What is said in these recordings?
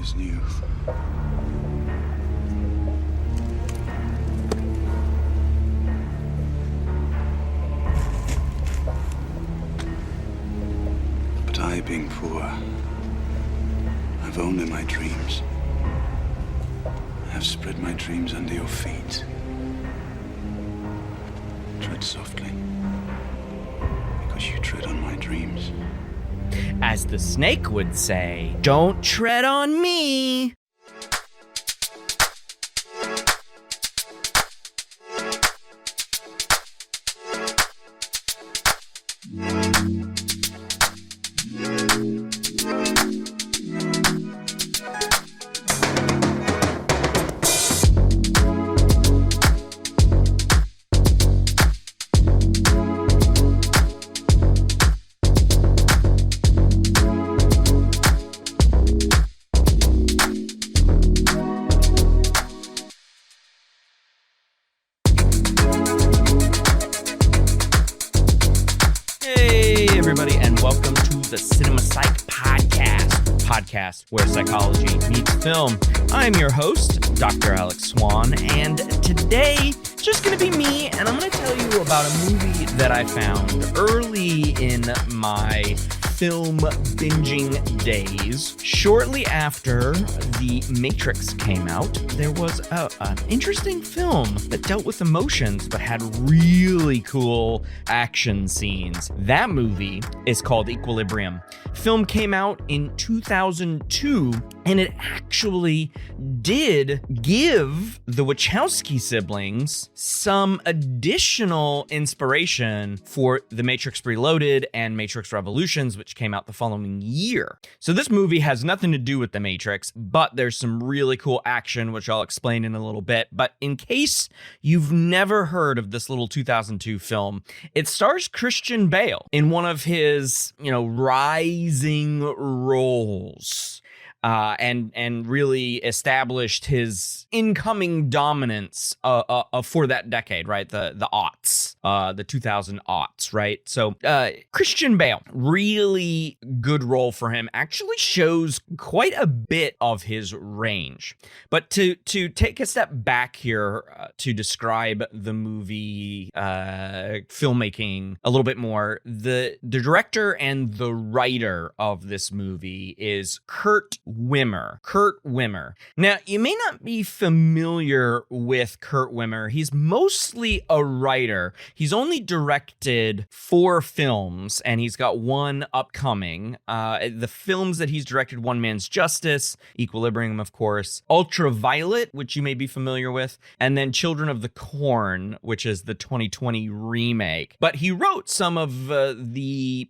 always knew. But I, being poor, I've only my dreams. I have spread my dreams under your feet. Tread softly, because you tread on my dreams. As the snake would say, don't tread on me. Where psychology meets film. I'm your host, Dr. Alex Swan, and today it's just going to be me, and I'm going to tell you about a movie that I found early in my film binging days. Shortly after The Matrix came out, there was an interesting film that dealt with emotions but had really cool action scenes. That movie is called Equilibrium. Film came out in 2002, and it actually did give the Wachowski siblings some additional inspiration for The Matrix Reloaded and Matrix Revolutions, which came out the following year. So this movie has nothing to do with The Matrix, but there's some really cool action, which I'll explain in a little bit. But in case you've never heard of this little 2002 film, it stars Christian Bale in one of his, rising roles. And really established his incoming dominance for that decade, right? The aughts, the 2000 aughts, right? So Christian Bale, really good role for him, actually shows quite a bit of his range. But to take a step back here to describe the movie filmmaking a little bit more, the director and the writer of this movie is Kurt Wimmer. Now, you may not be familiar with Kurt Wimmer. He's mostly a writer. He's only directed 4 films, and he's got one upcoming. The films that he's directed: One Man's Justice, Equilibrium, of course, Ultraviolet, which you may be familiar with, and then Children of the Corn, which is the 2020 remake. But he wrote some of the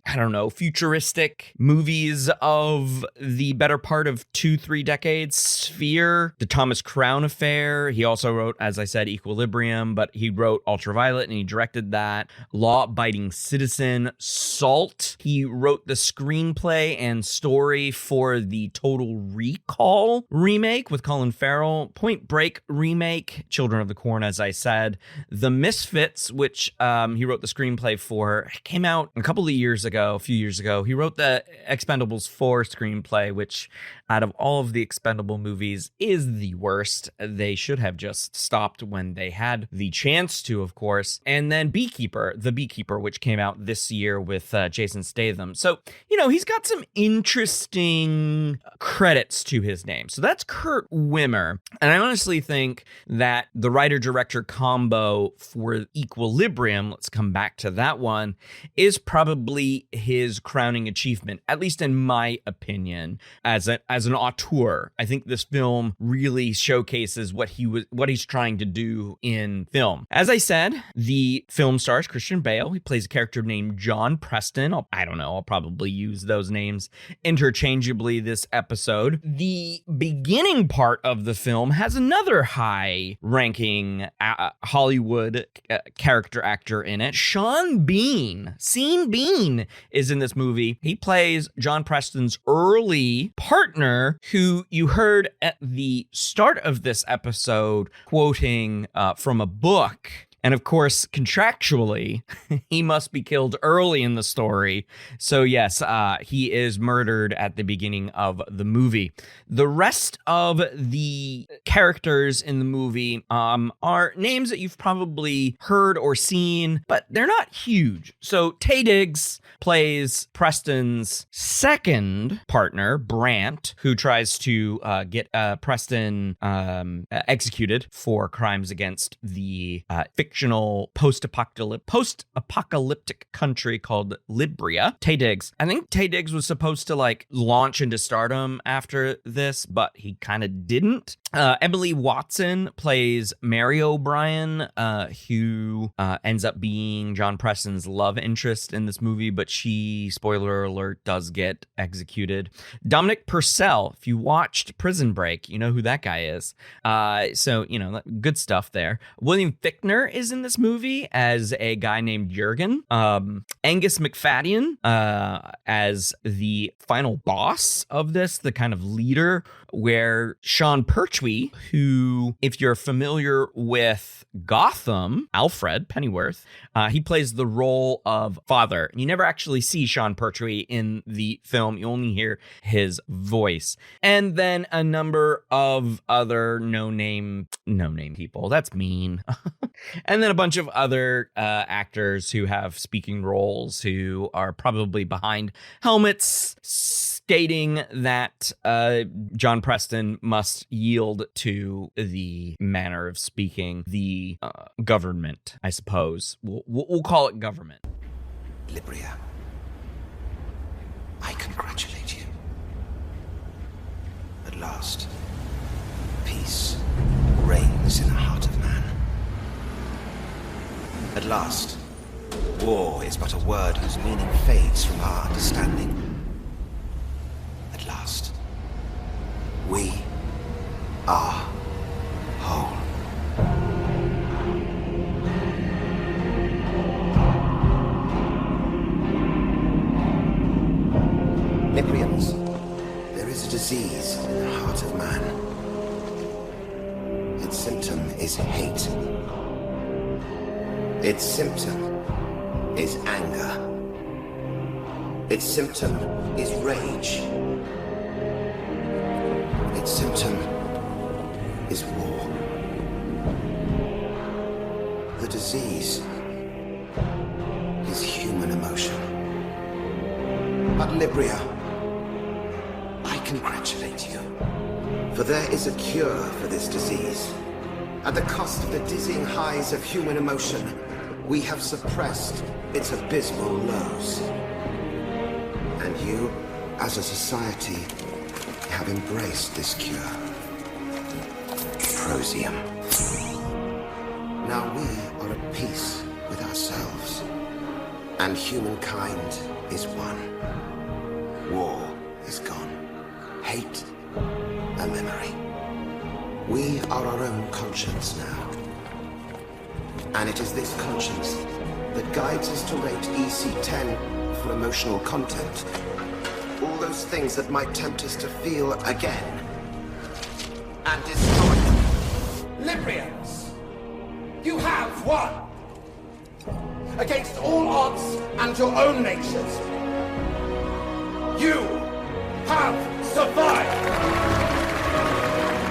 futuristic movies of the better part of 2-3 decades. Sphere, The Thomas Crown Affair. He also wrote, as I said, Equilibrium, but he wrote Ultraviolet and he directed that. Law Abiding Citizen, Salt. He wrote the screenplay and story for the Total Recall remake with Colin Farrell. Point Break remake, Children of the Corn, as I said. The Misfits, which he wrote the screenplay for, came out a few years ago. He wrote the Expendables 4 screenplay, which out of all of the Expendable movies is the worst. They should have just stopped when they had the chance to, of course. And then The Beekeeper, which came out this year with Jason Statham. So, he's got some interesting credits to his name. So that's Kurt Wimmer. And I honestly think that the writer-director combo for Equilibrium, let's come back to that one, is probably his crowning achievement, at least in my opinion, as an auteur. I think this film really showcases what he's trying to do in film. As I said, the film stars Christian Bale. He plays a character named John Preston. I'll probably use those names interchangeably this episode. The beginning part of the film has another high-ranking Hollywood character actor in it. Sean Bean is in this movie. He plays John Preston's early partner, who you heard at the start of this episode quoting from a book. And of course, contractually, he must be killed early in the story. So yes, he is murdered at the beginning of the movie. The rest of the characters in the movie are names that you've probably heard or seen, but they're not huge. So Taye Diggs plays Preston's second partner, Brant, who tries to get Preston executed for crimes against the fictional post-apocalyptic country called Libria. Taye Diggs. I think Taye Diggs was supposed to like launch into stardom after this, but he kind of didn't. Emily Watson plays Mary O'Brien, who ends up being John Preston's love interest in this movie, but she, spoiler alert, does get executed. Dominic Purcell, if you watched Prison Break, you know who that guy is. So, good stuff there. William Fichtner is in this movie as a guy named Jurgen. Angus McFadden as the final boss of this, the kind of leader, where Sean Pertwee, who, if you're familiar with Gotham, Alfred Pennyworth, he plays the role of father. You never actually see Sean Pertwee in the film. You only hear his voice. And then a number of other no-name people. That's mean. And then a bunch of other actors who have speaking roles who are probably behind helmets stating that John Preston must yield to the manner of speaking, the government, I suppose. We'll call it government. Libria, I congratulate you. At last, peace reigns in the heart of man. At last, war is but a word whose meaning fades from our understanding. At last, we are whole. Librians, there is a disease in the heart of man. Its symptom is hate. Its symptom is anger. Its symptom is rage. Its symptom is war. The disease is human emotion. But Libria, I congratulate you, for there is a cure for this disease. At the cost of the dizzying highs of human emotion, we have suppressed its abysmal lows. And you, as a society, have embraced this cure. Prozium. Now we are at peace with ourselves, and humankind is one. War is gone. Hate, a memory. We are our own conscience now. And it is this conscience that guides us to rate EC10 for emotional content. All those things that might tempt us to feel again. And destroy them. Librians, you have won. Against all odds and your own natures. You have survived.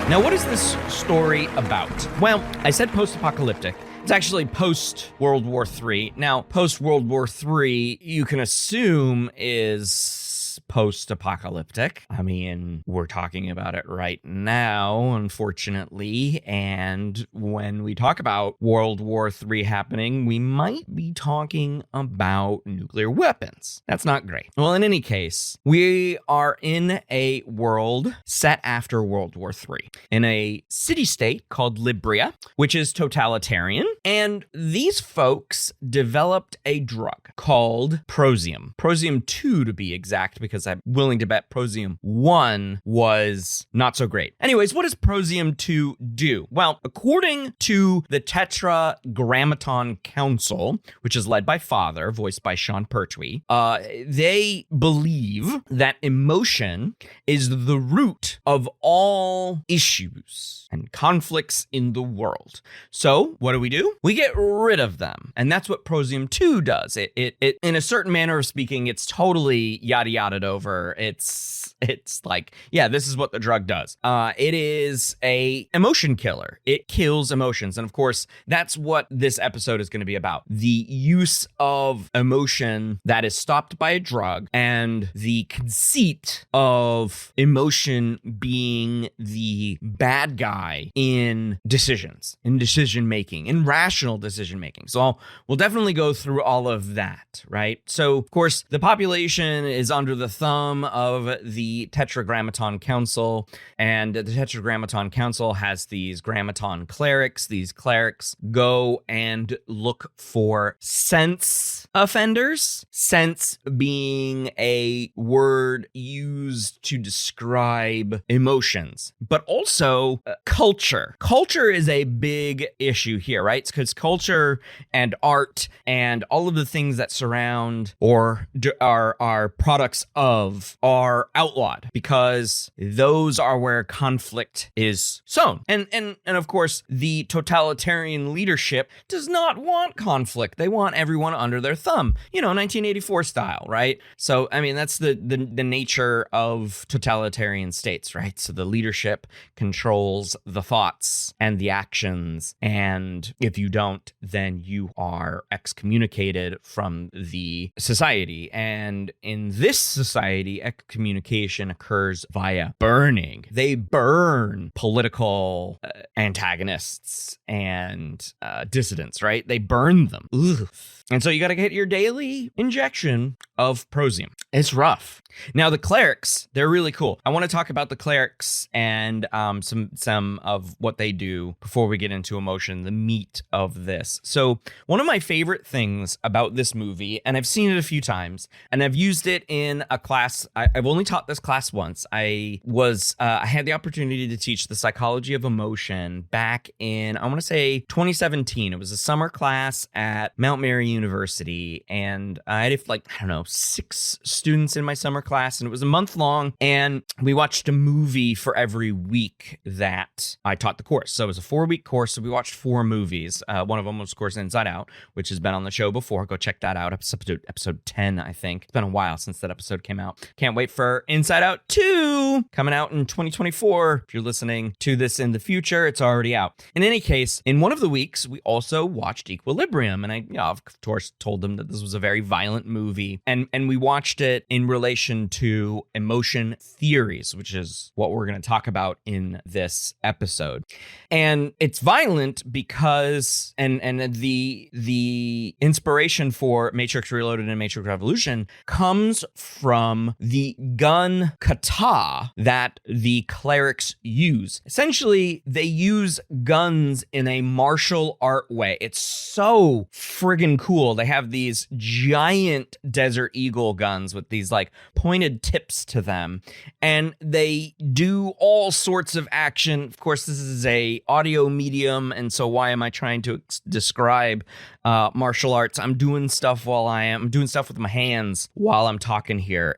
Now, what is this story about? Well, I said post-apocalyptic. It's actually post-World War III. Now, post-World War III, you can assume is post-apocalyptic. I mean, we're talking about it right now, unfortunately, and when we talk about World War III happening, we might be talking about nuclear weapons. That's not great. Well, in any case, we are in a world set after World War III, in a city-state called Libria, which is totalitarian, and these folks developed a drug called Prozium. Prozium 2 to be exact, because because I'm willing to bet Prozium 1 was not so great. Anyways, what does Prozium 2 do? Well, according to the Tetragrammaton Council, which is led by Father, voiced by Sean Pertwee, they believe that emotion is the root of all issues and conflicts in the world. So what do? We get rid of them. And that's what Prozium 2 does. It in a certain manner of speaking, it's totally yada yada over. It's like, yeah, this is what the drug does. It is a emotion killer. It kills emotions. And of course, that's what this episode is going to be about. The use of emotion that is stopped by a drug and the conceit of emotion being the bad guy in decisions, in decision making, in rational decision making. So we'll definitely go through all of that, right? So of course, the population is under the thumb of the Tetragrammaton Council, and the Tetragrammaton Council has these grammaton clerics. These clerics go and look for sense offenders. Sense being a word used to describe emotions, but also culture. Culture is a big issue here, right? Because culture and art and all of the things that surround or are products of are outlawed because those are where conflict is sown. And of course, the totalitarian leadership does not want conflict. They want everyone under their thumb, 1984 style, right? So, I mean, that's the nature of totalitarian states, right? So the leadership controls the thoughts and the actions. And if you don't, then you are excommunicated from the society. And in this society, excommunication occurs via burning. They burn political antagonists and dissidents, right? They burn them. Ugh. And so you got to get your daily injection of Prozium. It's rough. Now, the clerics, they're really cool. I want to talk about the clerics and some of what they do before we get into emotion, the meat of this. So one of my favorite things about this movie, and I've seen it a few times, and I've used it in a class. I've only taught this class once. I had the opportunity to teach the psychology of emotion back in, I want to say 2017. It was a summer class at Mount Mary University, and I had 6 students in my summer class, and it was a month long, and we watched a movie for every week that I taught the course. So it was a 4-week course, so we watched 4 movies. One of them was, of course, Inside Out, which has been on the show before. Go check that out. Episode 10, I think. It's been a while since that episode came out. Can't wait for Inside Out 2 coming out in 2024. If you're listening to this in the future, it's already out. In any case, in one of the weeks, we also watched Equilibrium, and I, of course, told them that this was a very violent movie, and we watched it in relation to emotion theories, which is what we're going to talk about in this episode. And it's violent because, and the inspiration for Matrix Reloaded and Matrix Revolution comes from the gun kata that the clerics use. Essentially, they use guns in a martial art way. It's so friggin' cool. They have these giant Desert Eagle guns with these pointed tips to them, and they do all sorts of action. Of course, this is a audio medium, and so why am I trying to describe martial arts? I'm doing stuff with my hands while I'm talking here.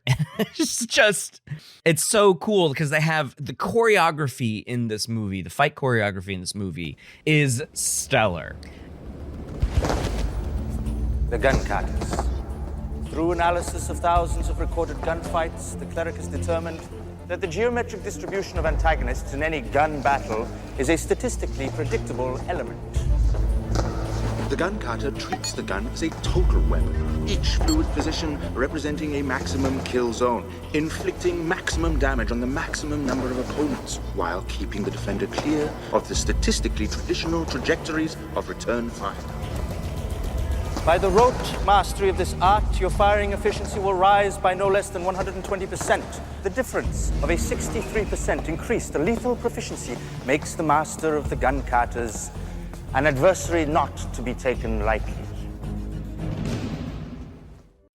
It's so cool because they have the choreography in this movie. The fight choreography in this movie is stellar. The gun carters. Through analysis of thousands of recorded gunfights, the cleric has determined that the geometric distribution of antagonists in any gun battle is a statistically predictable element. The gun carter treats the gun as a total weapon, each fluid position representing a maximum kill zone, inflicting maximum damage on the maximum number of opponents, while keeping the defender clear of the statistically traditional trajectories of return fire. By the rote mastery of this art, your firing efficiency will rise by no less than 120%. The difference of a 63% increase to lethal proficiency makes the master of the gun carters an adversary not to be taken lightly.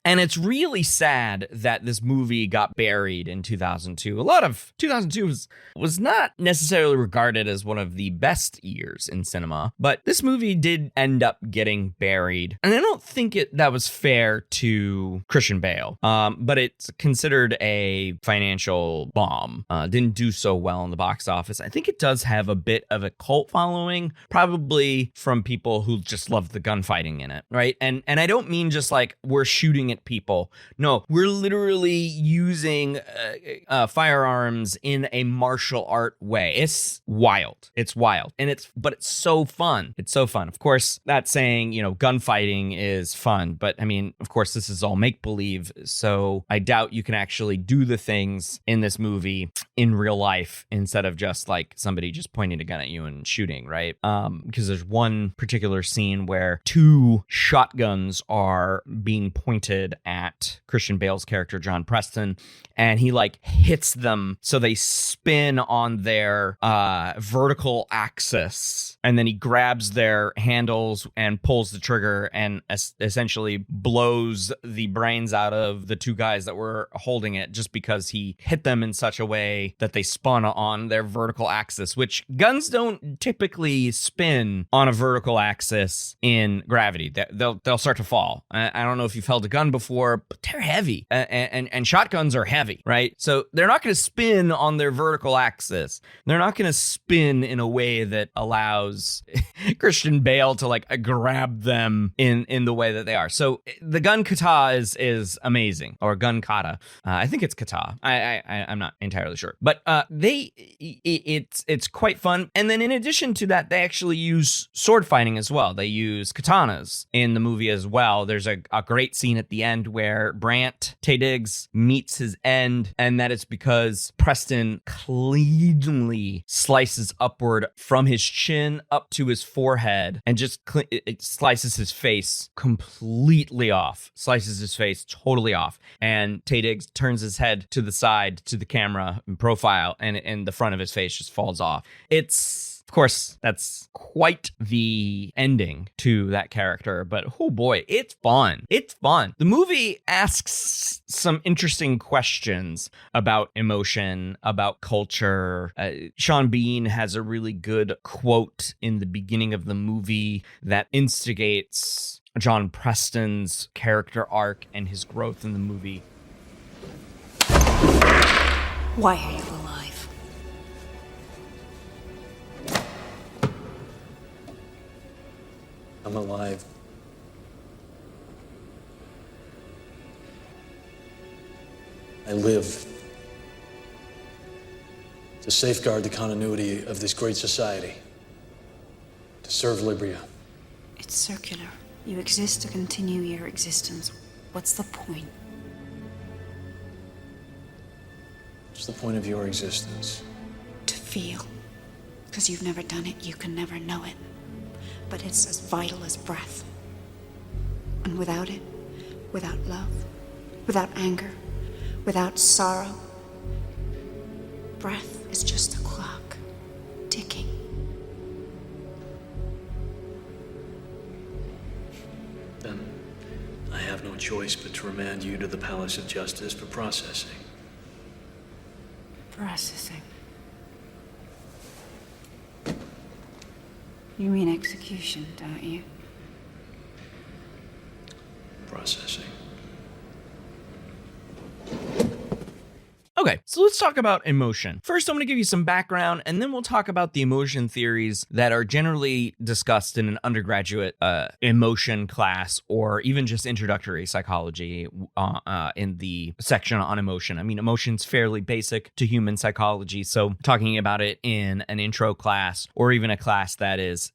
And it's really sad that this movie got buried in 2002. A lot of 2002 was not necessarily regarded as one of the best years in cinema, but this movie did end up getting buried. And I don't think that was fair to Christian Bale, but it's considered a financial bomb. Didn't do so well in the box office. I think it does have a bit of a cult following, probably from people who just love the gunfighting in it, right? And I don't mean just like we're shooting at people. No, we're literally using firearms in a martial art way. It's wild. It's wild. But it's so fun. It's so fun. Of course, not saying, gunfighting is fun, but I mean, of course, this is all make-believe. So I doubt you can actually do the things in this movie in real life instead of just like somebody just pointing a gun at you and shooting, right? Because there's one particular scene where 2 shotguns are being pointed at Christian Bale's character, John Preston, and he like hits them so they spin on their vertical axis, and then he grabs their handles and pulls the trigger and essentially blows the brains out of the 2 guys that were holding it just because he hit them in such a way that they spun on their vertical axis, which guns don't typically spin on a vertical axis in gravity. They'll start to fall. I don't know if you've held a gun before, but they're heavy, and shotguns are heavy, right? So they're not going to spin on their vertical axis. They're not going to spin in a way that allows Christian Bale to like grab them in the way that they are. So the gun kata is amazing, or gun kata. I think it's kata. I'm not entirely sure, but it's quite fun. And then in addition to that, they actually use sword fighting as well. They use katanas in the movie as well. There's a great scene at the end where Brant Taye Diggs meets his end, and that is because Preston cleanly slices upward from his chin up to his forehead and just it slices his face completely off, slices his face totally off. And Taye Diggs turns his head to the side to the camera in profile, and the front of his face just falls off. Of course, that's quite the ending to that character, but oh boy, it's fun. It's fun. The movie asks some interesting questions about emotion, about culture. Sean Bean has a really good quote in the beginning of the movie that instigates John Preston's character arc and his growth in the movie. Why are you alive? I'm alive. I live to safeguard the continuity of this great society, to serve Libria. It's circular. You exist to continue your existence. What's the point? What's the point of your existence? To feel. Because you've never done it, you can never know it. But it's as vital as breath. And without it, without love, without anger, without sorrow, breath is just a clock, ticking. Then I have no choice but to remand you to the Palace of Justice for processing. Processing. You mean execution, don't you? Processing. Okay, so let's talk about emotion. First, I'm going to give you some background, and then we'll talk about the emotion theories that are generally discussed in an undergraduate emotion class, or even just introductory psychology in the section on emotion. I mean, emotion's fairly basic to human psychology, so talking about it in an intro class, or even a class that is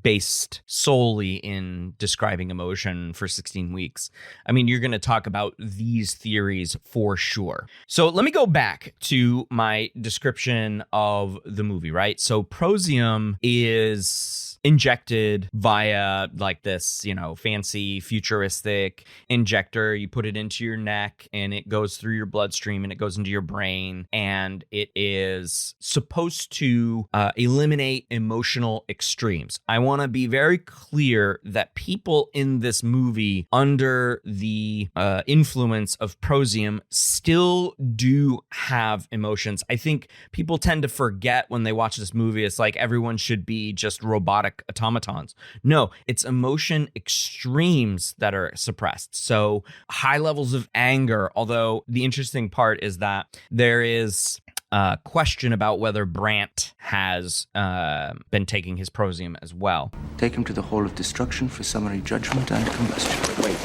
based solely in describing emotion for 16 weeks, I mean, you're going to talk about these theories for sure. So let me go back to my description of the movie, right? So Prozium is injected via like this, fancy futuristic injector. You put it into your neck and it goes through your bloodstream and it goes into your brain, and it is supposed to eliminate emotional extremes. I want to be very clear that people in this movie under the influence of Prozium still do have emotions. I think people tend to forget when they watch this movie, it's like everyone should be just robotic automatons. No, it's emotion extremes that are suppressed. So high levels of anger, although the interesting part is that there is a question about whether Brandt has been taking his Prozium as well. Take him to the Hall of Destruction for summary judgment and combustion. Wait.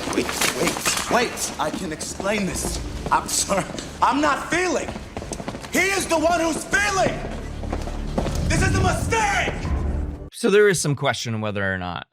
I can explain this. I'm sorry. I'm not feeling. He is the one who's feeling. This is a mistake. So there is some question whether or not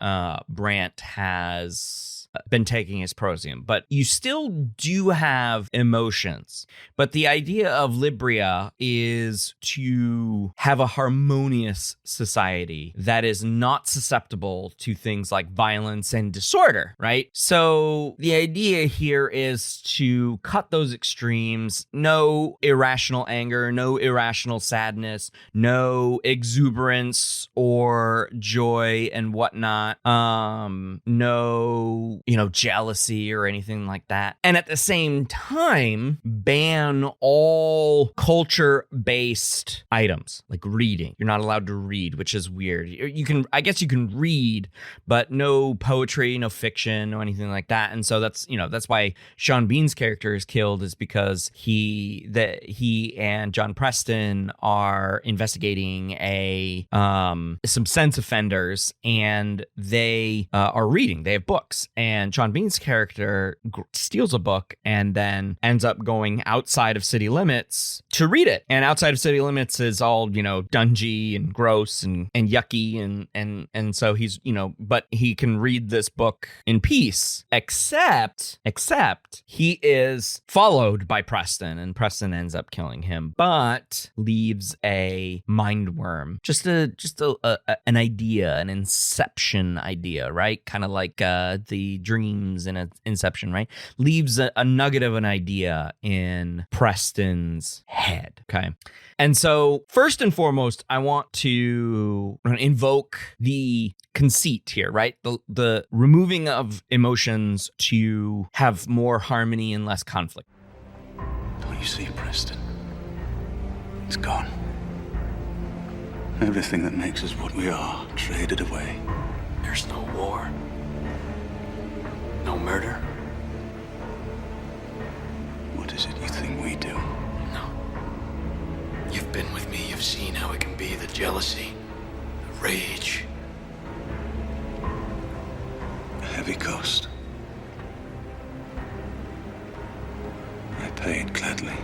Brandt has been taking his Prozium, but you still do have emotions. But the idea of Libria is to have a harmonious society that is not susceptible to things like violence and disorder, right? So the idea here is to cut those extremes. No irrational anger, no irrational sadness, no exuberance or joy and whatnot. No, jealousy or anything like that. And at the same time, ban all culture-based items like reading. You're not allowed to read, which is weird. I guess you can read, but no poetry, no fiction, no anything like that. And so that's why Sean Bean's character is killed, is because he and John Preston are investigating some sex offenders, and they are reading. They have books, and Sean Bean's character steals a book and then ends up going outside of city limits to read it. And outside of city limits is all, dungy and gross and yucky. And so he's, but he can read this book in peace, except he is followed by Preston, and Preston ends up killing him, but leaves a mind worm. Just an idea, an inception idea, right? Kind of like the dreams in Inception, right? Leaves a nugget of an idea in Preston's head. Okay. And so first and foremost, I want to invoke the conceit here, right? The removing of emotions to have more harmony and less conflict. Don't you see, Preston? It's gone. Everything that makes us what we are, traded away. There's no war. No murder. What is it you think we do? No. You've been with me. You've seen how it can be. The jealousy, the rage. A heavy cost. I paid gladly.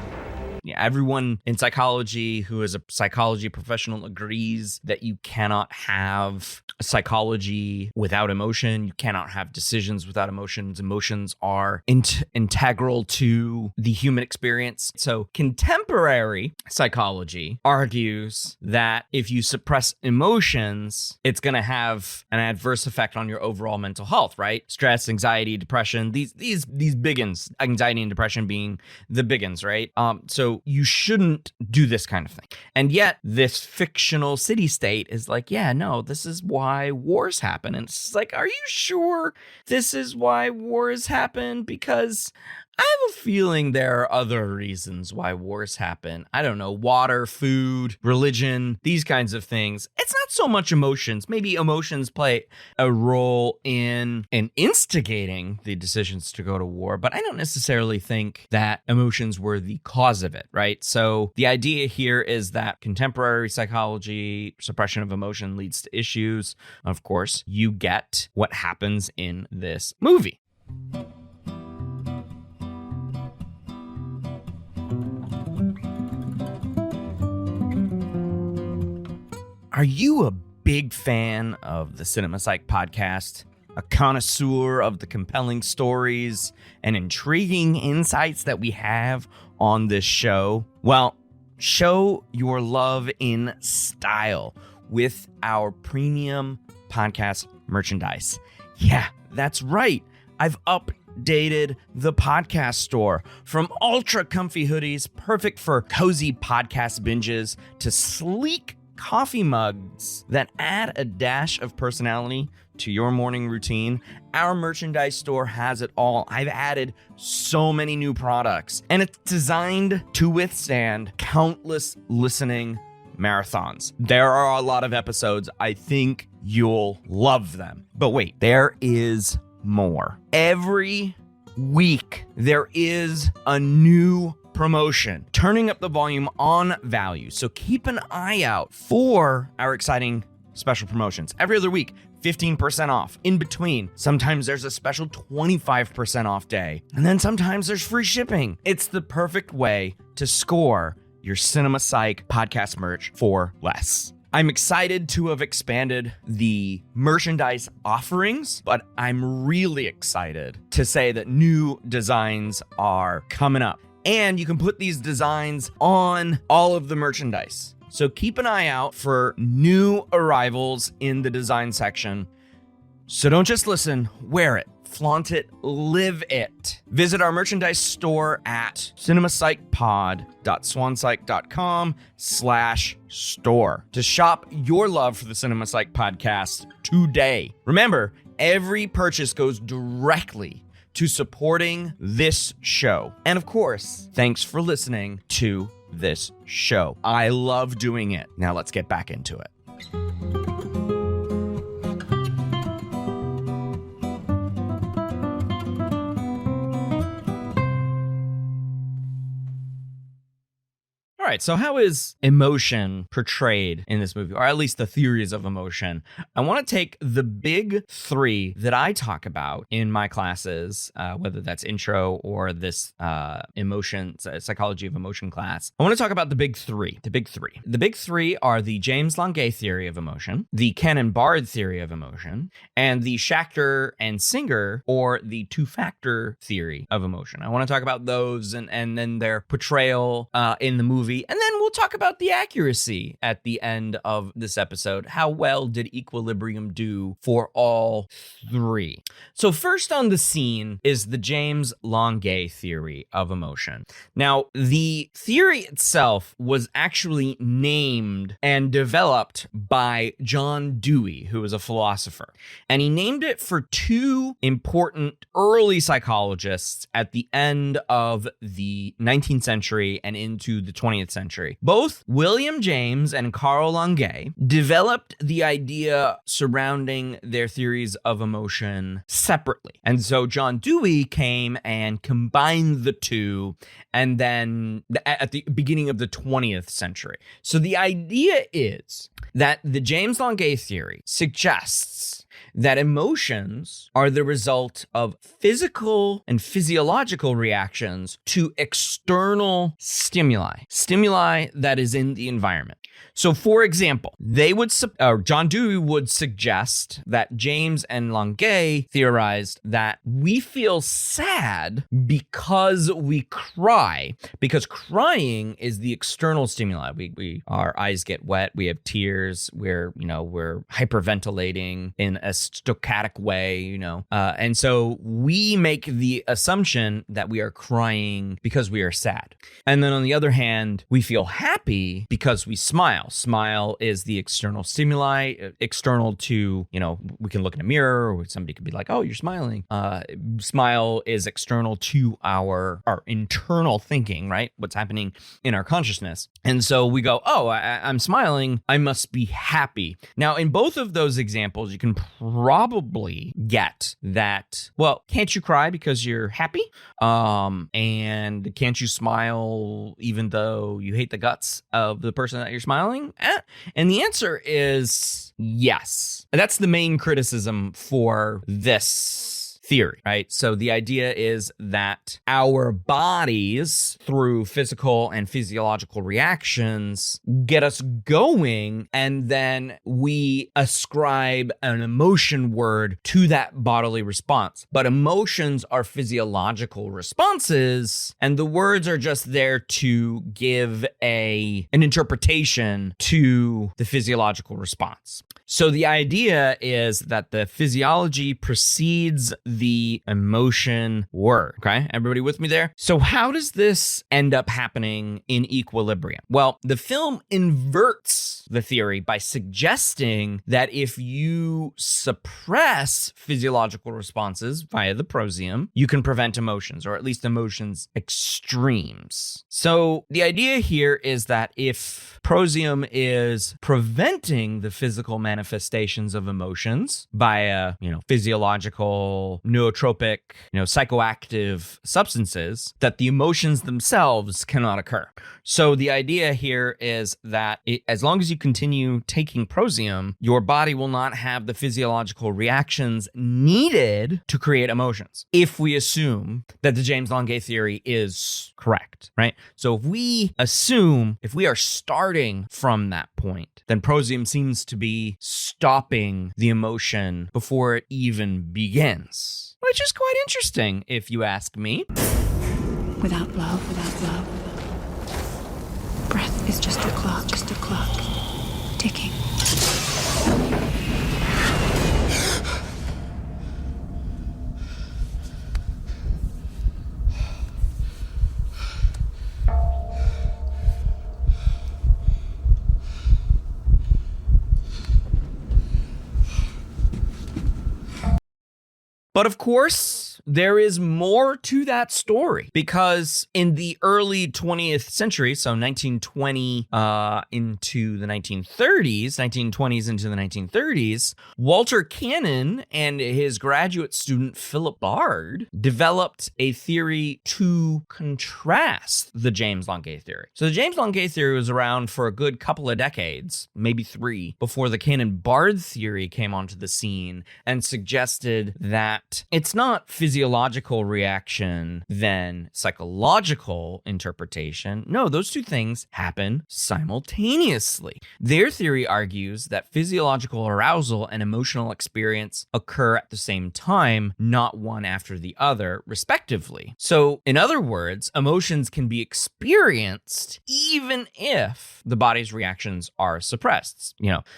Yeah, everyone in psychology who is a psychology professional agrees that you cannot have psychology without emotion. You cannot have decisions without emotions. Emotions are integral to the human experience. So contemporary psychology argues that if you suppress emotions, it's going to have an adverse effect on your overall mental health, right? Stress, anxiety, depression, these big uns, anxiety and depression being the big uns, right? So you shouldn't do this kind of thing. And yet this fictional city state is like, yeah, no, this is why wars happen. And it's like, are you sure this is why wars happen? Because I have a feeling there are other reasons why wars happen. I don't know, water, food, religion, these kinds of things. It's not so much emotions. Maybe emotions play a role in instigating the decisions to go to war, but I don't necessarily think that emotions were the cause of it, right? So the idea here is that contemporary psychology, suppression of emotion leads to issues. Of course, you get what happens in this movie. Are you a big fan of the Cinema Psych podcast? A connoisseur of the compelling stories and intriguing insights that we have on this show? Well, show your love in style with our premium podcast merchandise. Yeah, that's right. I've updated the podcast store from ultra comfy hoodies, perfect for cozy podcast binges, to sleek coffee mugs that add a dash of personality to your morning routine. Our merchandise store has it all. I've added so many new products, and it's designed to withstand countless listening marathons. There are a lot of episodes. I think you'll love them. But wait, there is more. Every week, there is a new promotion, turning up the volume on value. So keep an eye out for our exciting special promotions. Every other week, 15% off. In between, sometimes there's a special 25% off day. And then sometimes there's free shipping. It's the perfect way to score your Cinema Psych podcast merch for less. I'm excited to have expanded the merchandise offerings, but I'm really excited to say that new designs are coming up. And you can put these designs on all of the merchandise. So keep an eye out for new arrivals in the design section. So don't just listen, wear it, flaunt it, live it. Visit our merchandise store at cinemapsychpod.swanpsych.com/store to shop your love for the Cinema Psych podcast today. Remember, every purchase goes directly to supporting this show. And of course, thanks for listening to this show. I love doing it. Now let's get back into it. All right, so how is emotion portrayed in this movie, or at least the theories of emotion? I want to take the big three that I talk about in my classes, whether that's intro or this psychology of emotion class. I want to talk about the big three. The big three are the James Longuet theory of emotion, the Cannon-Bard theory of emotion, and the Schachter and Singer, or the two-factor theory of emotion. I want to talk about those and then their portrayal in the movie. And then we'll talk about the accuracy at the end of this episode. How well did Equilibrium do for all three? So first on the scene is the James Longuet theory of emotion. Now, the theory itself was actually named and developed by John Dewey, who was a philosopher. And he named it for two important early psychologists at the end of the 19th century and into the 20th century. Both William James and Carl Longuet developed the idea surrounding their theories of emotion separately. And so John Dewey came and combined the two, and then at the beginning of the 20th century. So the idea is that the James Longuet theory suggests that emotions are the result of physical and physiological reactions to external stimuli that is in the environment. So, for example, John Dewey would suggest that James and Longuet theorized that we feel sad because we cry, because crying is the external stimuli. Our eyes get wet, we have tears, we're hyperventilating in a stochastic way, and so we make the assumption that we are crying because we are sad. And then on the other hand, we feel happy because we smile. Smile is the external stimuli, external to, we can look in a mirror, or somebody could be like, oh, you're smiling. Smile is external to our internal thinking, right? What's happening in our consciousness. And so we go, oh, I'm smiling, I must be happy. Now, in both of those examples, you can probably get that, well, can't you cry because you're happy? And can't you smile even though you hate the guts of the person that you're smiling at? And the answer is yes. That's the main criticism for this theory, right? So the idea is that our bodies, through physical and physiological reactions, get us going, and then we ascribe an emotion word to that bodily response. But emotions are physiological responses, and the words are just there to give an interpretation to the physiological response. So the idea is that the physiology precedes the emotion word. Okay, everybody with me there? So how does this end up happening in Equilibrium? Well, the film inverts the theory by suggesting that if you suppress physiological responses via the Prozium, you can prevent emotions, or at least emotions extremes. So the idea here is that if Prozium is preventing the physical manifestations of emotions via, physiological, nootropic, psychoactive substances, that the emotions themselves cannot occur. So the idea here is that as long as you continue taking Prozium, your body will not have the physiological reactions needed to create emotions, if we assume that the James Longuet theory is correct, right? So if we are starting from that point, then Prozium seems to be stopping the emotion before it even begins, which is quite interesting, if you ask me. Without love, breath is just a clock, ticking. But of course, there is more to that story, because in the early 20th century, so 1920 into the 1920s into the 1930s, Walter Cannon and his graduate student Philip Bard developed a theory to contrast the James Longuet theory. So the James Longuet theory was around for a good couple of decades, maybe 3, before the Cannon-Bard theory came onto the scene and suggested that it's not physiological reaction then psychological interpretation. No, those two things happen simultaneously. Their theory argues that physiological arousal and emotional experience occur at the same time, not one after the other, respectively. So, in other words, emotions can be experienced even if the body's reactions are suppressed.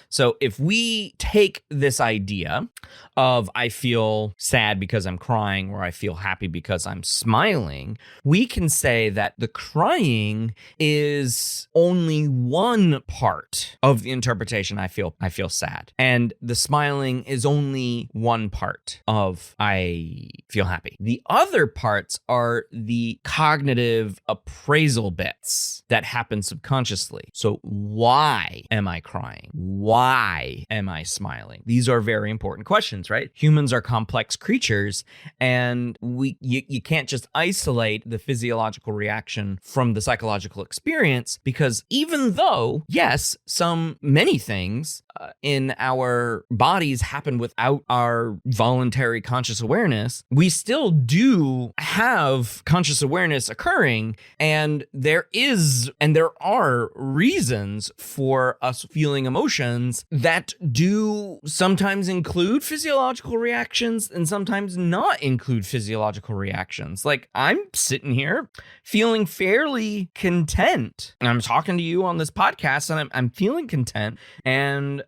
So if we take this idea of I feel sad because I'm crying, or I feel happy because I'm smiling, we can say that the crying is only one part of the interpretation. I feel sad, and the smiling is only one part of I feel happy. The other parts are the cognitive appraisal bits that happen subconsciously. So why am I crying? Why am I smiling? These are very important questions, right? Humans are complex creatures, and you can't just isolate the physiological reaction from the psychological experience, because even though, yes, many things in our bodies happen without our voluntary conscious awareness, we still do have conscious awareness occurring, and there are reasons for us feeling emotions that do sometimes include physiological reactions and sometimes not include physiological reactions. Like, I'm sitting here feeling fairly content. I'm talking to you on this podcast, and I'm feeling content, and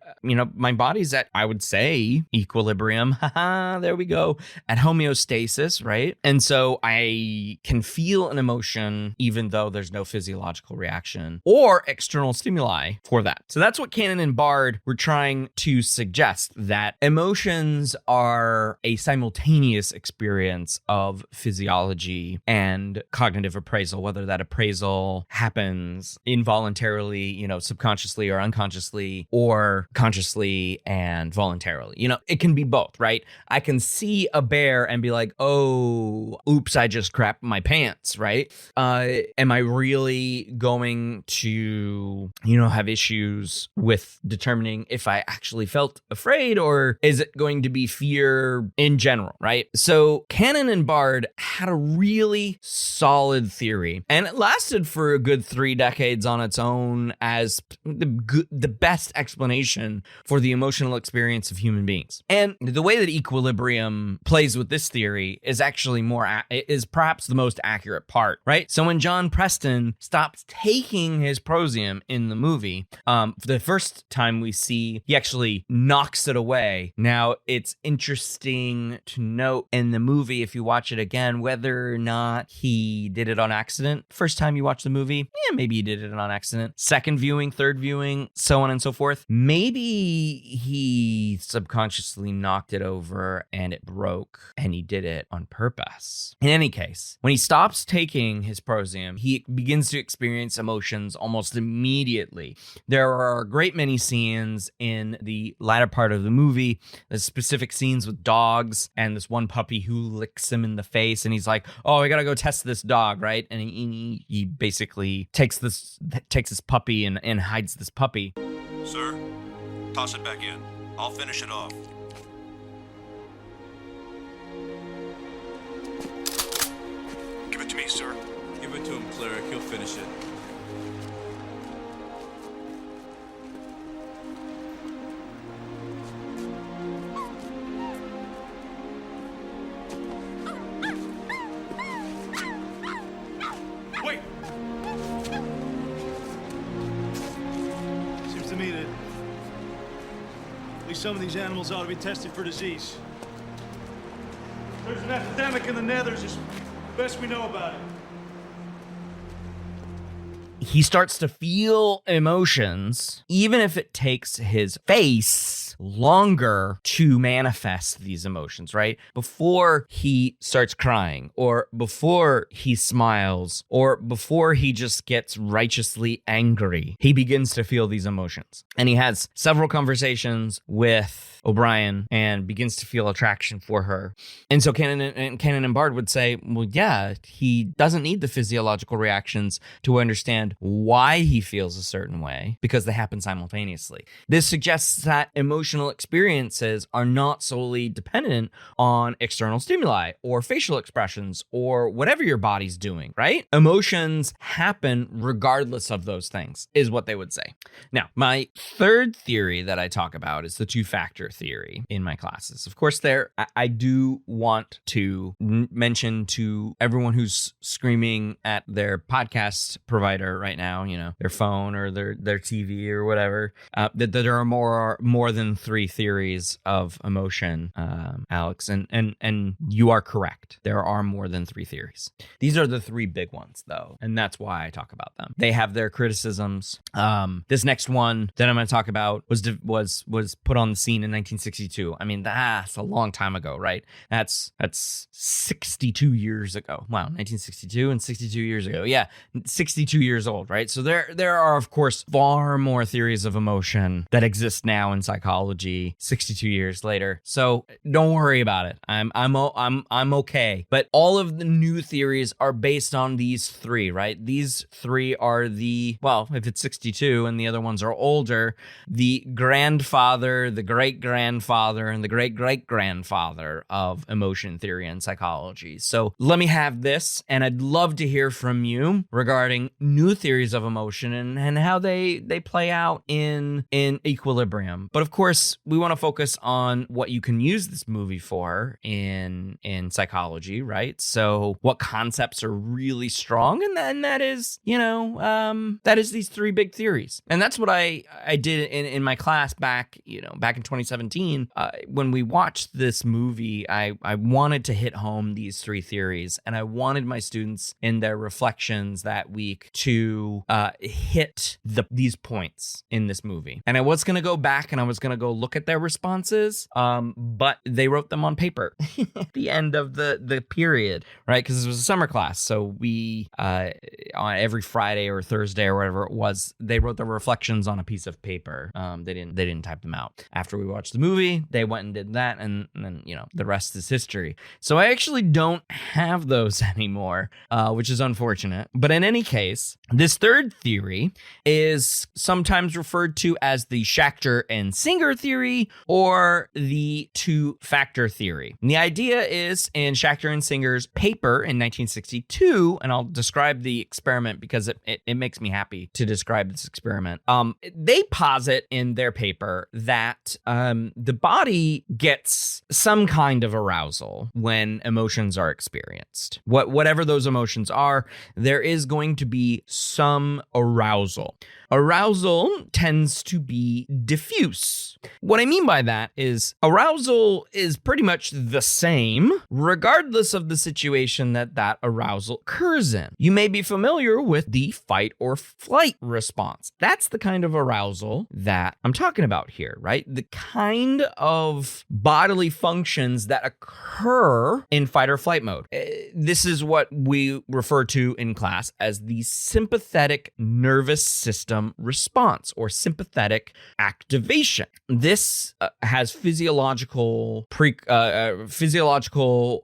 my body's at, I would say, equilibrium. There we go. At homeostasis, right? And so I can feel an emotion even though there's no physiological reaction or external stimuli for that. So that's what Cannon and Bard were trying to suggest, that emotions are a simultaneous experience of physiology and cognitive appraisal, whether that appraisal happens involuntarily, subconsciously or unconsciously, or consciously and voluntarily. You know, it can be both, right? I can see a bear and be like, oh, oops, I just crapped my pants, right? Am I really going to, have issues with determining if I actually felt afraid, or is it going to be fear in general, right? So Cannon and Bard had a really solid theory, and it lasted for a good 3 decades on its own as the best explanation for the emotional experience of human beings. And the way that Equilibrium plays with this theory is actually is perhaps the most accurate part, right? So when John Preston stops taking his Prozium in the movie, for the first time we see he actually knocks it away. Now, it's interesting to note in the movie, if you watch it again, whether or not he did it on accident. First time you watch the movie, maybe he did it on accident. Second viewing, third viewing, so on and so forth. Maybe he subconsciously knocked it over and it broke and he did it on purpose. In any case, when he stops taking his Prozium, he begins to experience emotions almost immediately. There are a great many scenes in the latter part of the movie, the specific scenes with dogs and this one puppy who licks him in the face, and he's like, oh, I gotta go test this dog, right? And he basically takes this puppy and hides this puppy. Sir, toss it back in. I'll finish it off. Give it to me, sir. Give it to him, Cleric. He'll finish it. Wait! Seems to me that at least some of these animals ought to be tested for disease. There's an epidemic in the Nethers, as best we know about it. He starts to feel emotions, even if it takes his face longer to manifest these emotions, right? Before he starts crying, or before he smiles, or before he just gets righteously angry, he begins to feel these emotions. And he has several conversations with O'Brien and begins to feel attraction for her. And so Cannon and Bard would say, well, yeah, he doesn't need the physiological reactions to understand why he feels a certain way, because they happen simultaneously. This suggests that emotional experiences are not solely dependent on external stimuli or facial expressions or whatever your body's doing, right? Emotions happen regardless of those things, is what they would say. Now, my third theory that I talk about is the two-factor theory in my classes. Of course, I do want to mention to everyone who's screaming at their podcast provider right now, their phone or their TV or whatever, that there are more than 3 theories of emotion, Alex, and you are correct. There are more than 3 theories. These are the 3 big ones, though, and that's why I talk about them. They have their criticisms. This next one that I'm going to talk about was put on the scene in 1962. I mean, that's a long time ago, right? That's 62 years ago. Wow, 1962 and 62 years ago. Yeah, 62 years old, right? So there are, of course, far more theories of emotion that exist now in psychology 62 years later. So don't worry about it. I'm okay. But all of the new theories are based on these 3, right? These 3 are if it's 62 and the other ones are older, the grandfather, the great-grandfather, and the great-great-grandfather of emotion theory and psychology. So let me have this, and I'd love to hear from you regarding new theories of emotion and how they play out in Equilibrium. But of course, we want to focus on what you can use this movie for in psychology, right? So what concepts are really strong, and then that is these 3 big theories. And that's what I did in my class back in 2017. When we watched this movie, I wanted to hit home these 3 theories, and I wanted my students in their reflections that week to hit these points in this movie. And I was going to go back and I was going to go go look at their responses, but they wrote them on paper at the end of the period, right? Because it was a summer class, so we on every Friday or Thursday or whatever it was, they wrote their reflections on a piece of paper. They didn't type them out. After we watched the movie, they went and did that, and then the rest is history. So I actually don't have those anymore, which is unfortunate. But in any case, this third theory is sometimes referred to as the Schachter and Singer theory or the two-factor theory. And the idea is in Schachter and Singer's paper in 1962, and I'll describe the experiment because it makes me happy to describe this experiment. They posit in their paper that the body gets some kind of arousal when emotions are experienced. Whatever those emotions are, there is going to be some arousal. Arousal tends to be diffuse. What I mean by that is arousal is pretty much the same regardless of the situation that arousal occurs in. You may be familiar with the fight or flight response. That's the kind of arousal that I'm talking about here, right? The kind of bodily functions that occur in fight or flight mode. This is what we refer to in class as the sympathetic nervous system response or sympathetic activation. This has physiological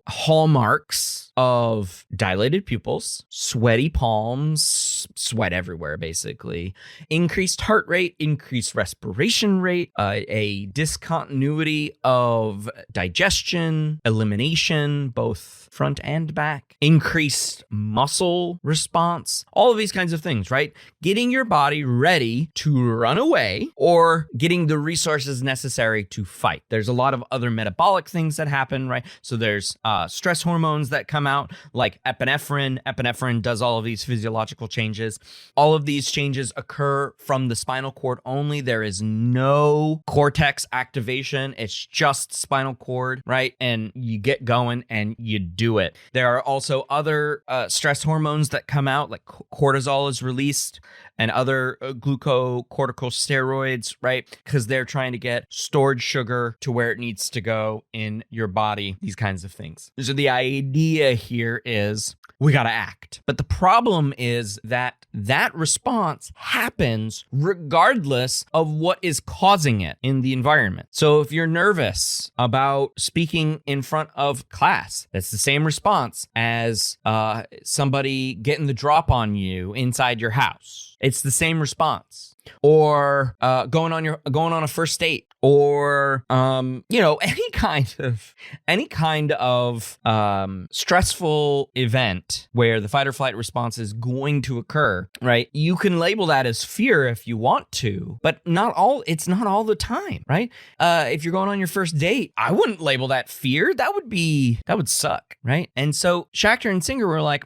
hallmarks of dilated pupils, sweaty palms, sweat everywhere basically, increased heart rate, increased respiration rate, a discontinuity of digestion, elimination, both front and back, increased muscle response, all of these kinds of things, right? Getting your body ready to run away or getting the resources necessary to fight. There's a lot of other metabolic things that happen, right? So there's stress hormones that come out like epinephrine. Epinephrine does all of these physiological changes. All of these changes occur from the spinal cord only. There is no cortex activation. It's just spinal cord, right? And you get going and you do it. There are also other stress hormones that come out, like cortisol is released and other glucocorticosteroids, right? Because they're trying to get stored sugar to where it needs to go in your body, these kinds of things. So the idea here is we got to act. But the problem is that response happens regardless of what is causing it in the environment. So if you're nervous about speaking in front of class, that's the same response as somebody getting the drop on you inside your house. It's the same response. Or going on a first date, or any kind of stressful event where the fight or flight response is going to occur, right? You can label that as fear if you want to, but it's not all the time, right? If you're going on your first date, I wouldn't label that fear. That would suck, right? And so Schachter and Singer were like,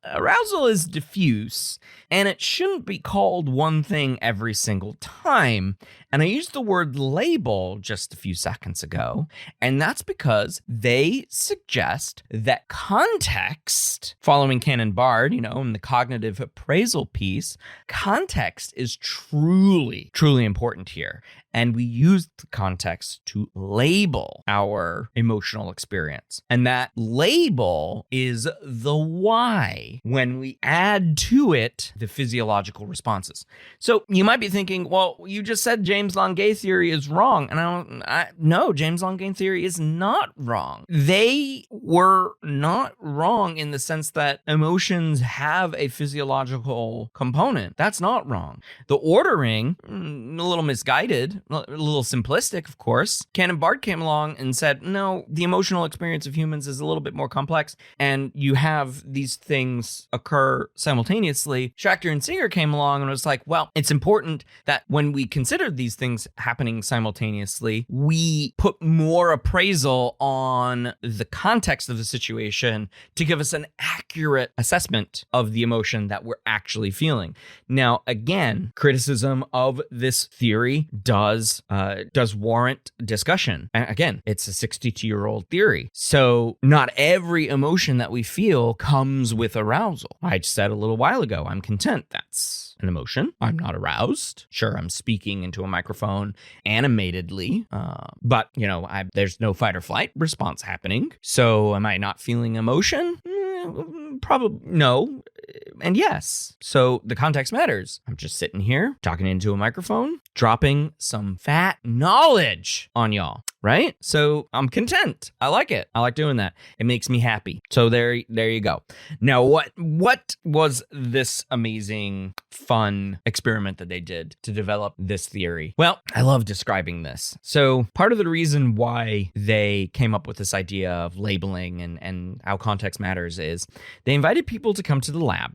arousal is diffuse and it shouldn't be called one thing every single time. And I used the word label just a few seconds ago, and that's because they suggest that context, following Cannon-Bard, in the cognitive appraisal piece, context is truly, truly important here. And we use the context to label our emotional experience. And that label is the why when we add to it the physiological responses. So you might be thinking, well, you just said James Longuet theory is wrong. And no, James Longuet theory is not wrong. They were not wrong in the sense that emotions have a physiological component. That's not wrong. The ordering, a little misguided, a little simplistic, of course. Cannon-Bard came along and said, no, the emotional experience of humans is a little bit more complex, and you have these things occur simultaneously. Schachter and Singer came along and was like, well, it's important that when we consider these things happening simultaneously, we put more appraisal on the context of the situation to give us an accurate assessment of the emotion that we're actually feeling. Now, again, criticism of this theory does warrant discussion. Again, it's a 62-year-old theory. So not every emotion that we feel comes with arousal. I just said a little while ago, I'm content. That's an emotion. I'm not aroused. Sure, I'm speaking into a microphone animatedly, but, there's no fight or flight response happening. So am I not feeling emotion? Probably no. And yes. So the context matters. I'm just sitting here talking into a microphone, dropping some fat knowledge on y'all, right? So I'm content. I like it. I like doing that. It makes me happy. So there you go. Now, what was this amazing, fun experiment that they did to develop this theory? Well, I love describing this. So part of the reason why they came up with this idea of labeling and how context matters is they invited people to come to the lab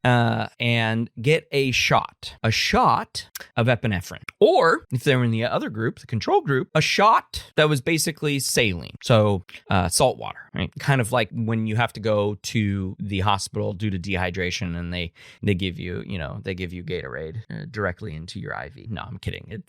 and get a shot of epinephrine. Or if they were in the other group, the control group, a shot that was basically saline. So salt water, right? Kind of like when you have to go to the hospital due to dehydration and they give you, Gatorade directly into your IV. No, I'm kidding.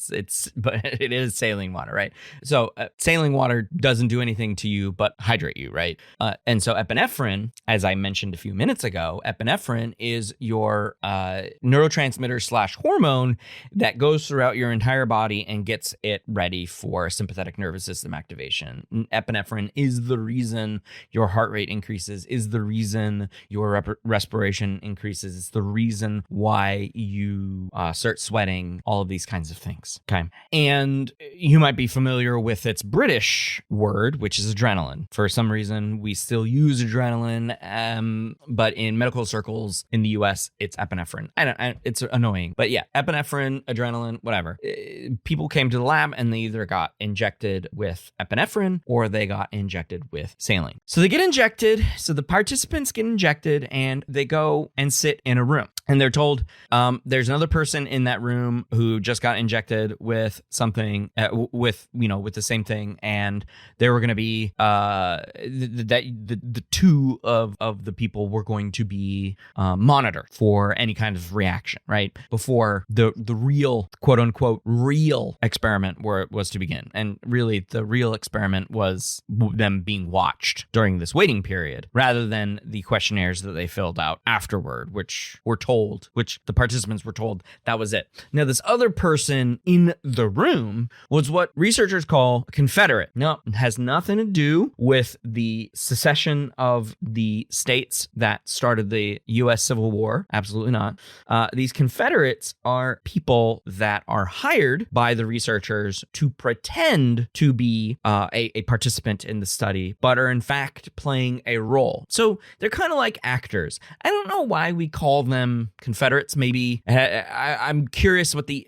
But it is saline water, right? So saline water doesn't do anything to you but hydrate you, right? And so epinephrine, as I mentioned a few minutes ago, epinephrine is your neurotransmitter / hormone that goes throughout your entire body and gets it ready for sympathetic nervous system activation. Epinephrine is the reason your heart rate increases, is the reason your respiration increases. It's the reason why you start sweating, all of these kinds of things. Okay. And you might be familiar with its British word, which is adrenaline. For some reason, we still use adrenaline, but in medical circles in the US, it's epinephrine. It's annoying, but yeah, epinephrine, adrenaline, whatever. People came to the lab and they either got injected with epinephrine or they got injected with saline. So they get injected. So the participants get injected and they go and sit in a room. And they're told there's another person in that room who just got injected with something, with the same thing, and they were going to be the two of the people were going to be monitored for any kind of reaction, right? Before the real, quote unquote, real experiment was to begin. And really, the real experiment was them being watched during this waiting period, rather than the questionnaires that they filled out afterward, which the participants were told that was it. Now, this other person in the room was what researchers call a Confederate. No, it has nothing to do with the secession of the states that started the U.S. Civil War. Absolutely not. These Confederates are people that are hired by the researchers to pretend to be a participant in the study, but are in fact playing a role. So they're kind of like actors. I don't know why we call them Confederates. Maybe I'm curious what the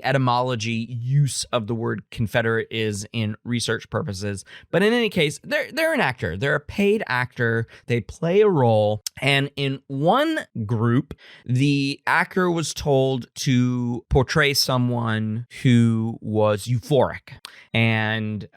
etymology use of the word Confederate is in research purposes. But in any case, they're an actor. They're a paid actor. They play a role. And in one group, the actor was told to portray someone who was euphoric and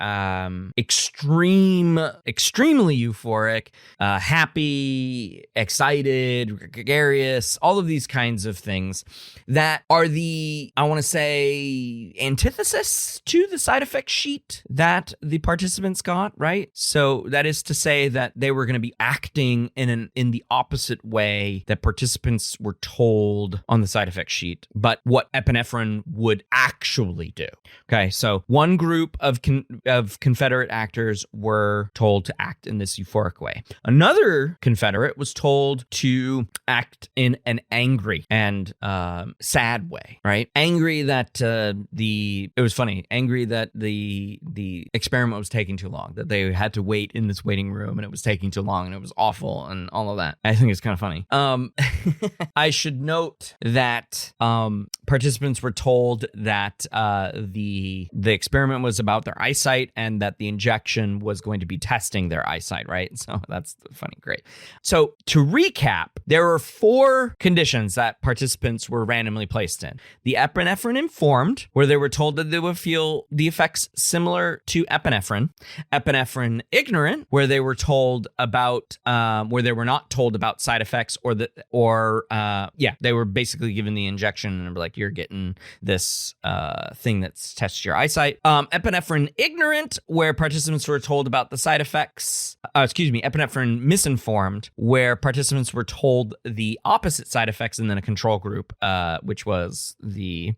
extremely euphoric, happy, excited, gregarious, all of these kinds of things that are I want to say, antithesis to the side effect sheet that the participants got, right? So that is to say that they were going to be acting in the opposite way that participants were told on the side effect sheet, but what epinephrine would actually do. Okay, so one group of Confederate actors were told to act in this euphoric way. Another Confederate was told to act in an angry and sad way, right? Angry that angry that the experiment was taking too long, that they had to wait in this waiting room and it was taking too long and it was awful and all of that. I think it's kind of funny. I should note that participants were told that the experiment was about their eyesight and that the injection was going to be testing their eyesight, right? So that's funny. Great. So to recap, there were 4 conditions that participants were randomly placed in. The epinephrine informed, where they were told that they would feel the effects similar to epinephrine. Epinephrine ignorant, where they were told about, where they were not told about side effects they were basically given the injection and were like, you're getting this thing that tests your eyesight. Epinephrine ignorant, ignorant, where participants were told about the side effects. Epinephrine misinformed, where participants were told the opposite side effects, and then a control group, which was the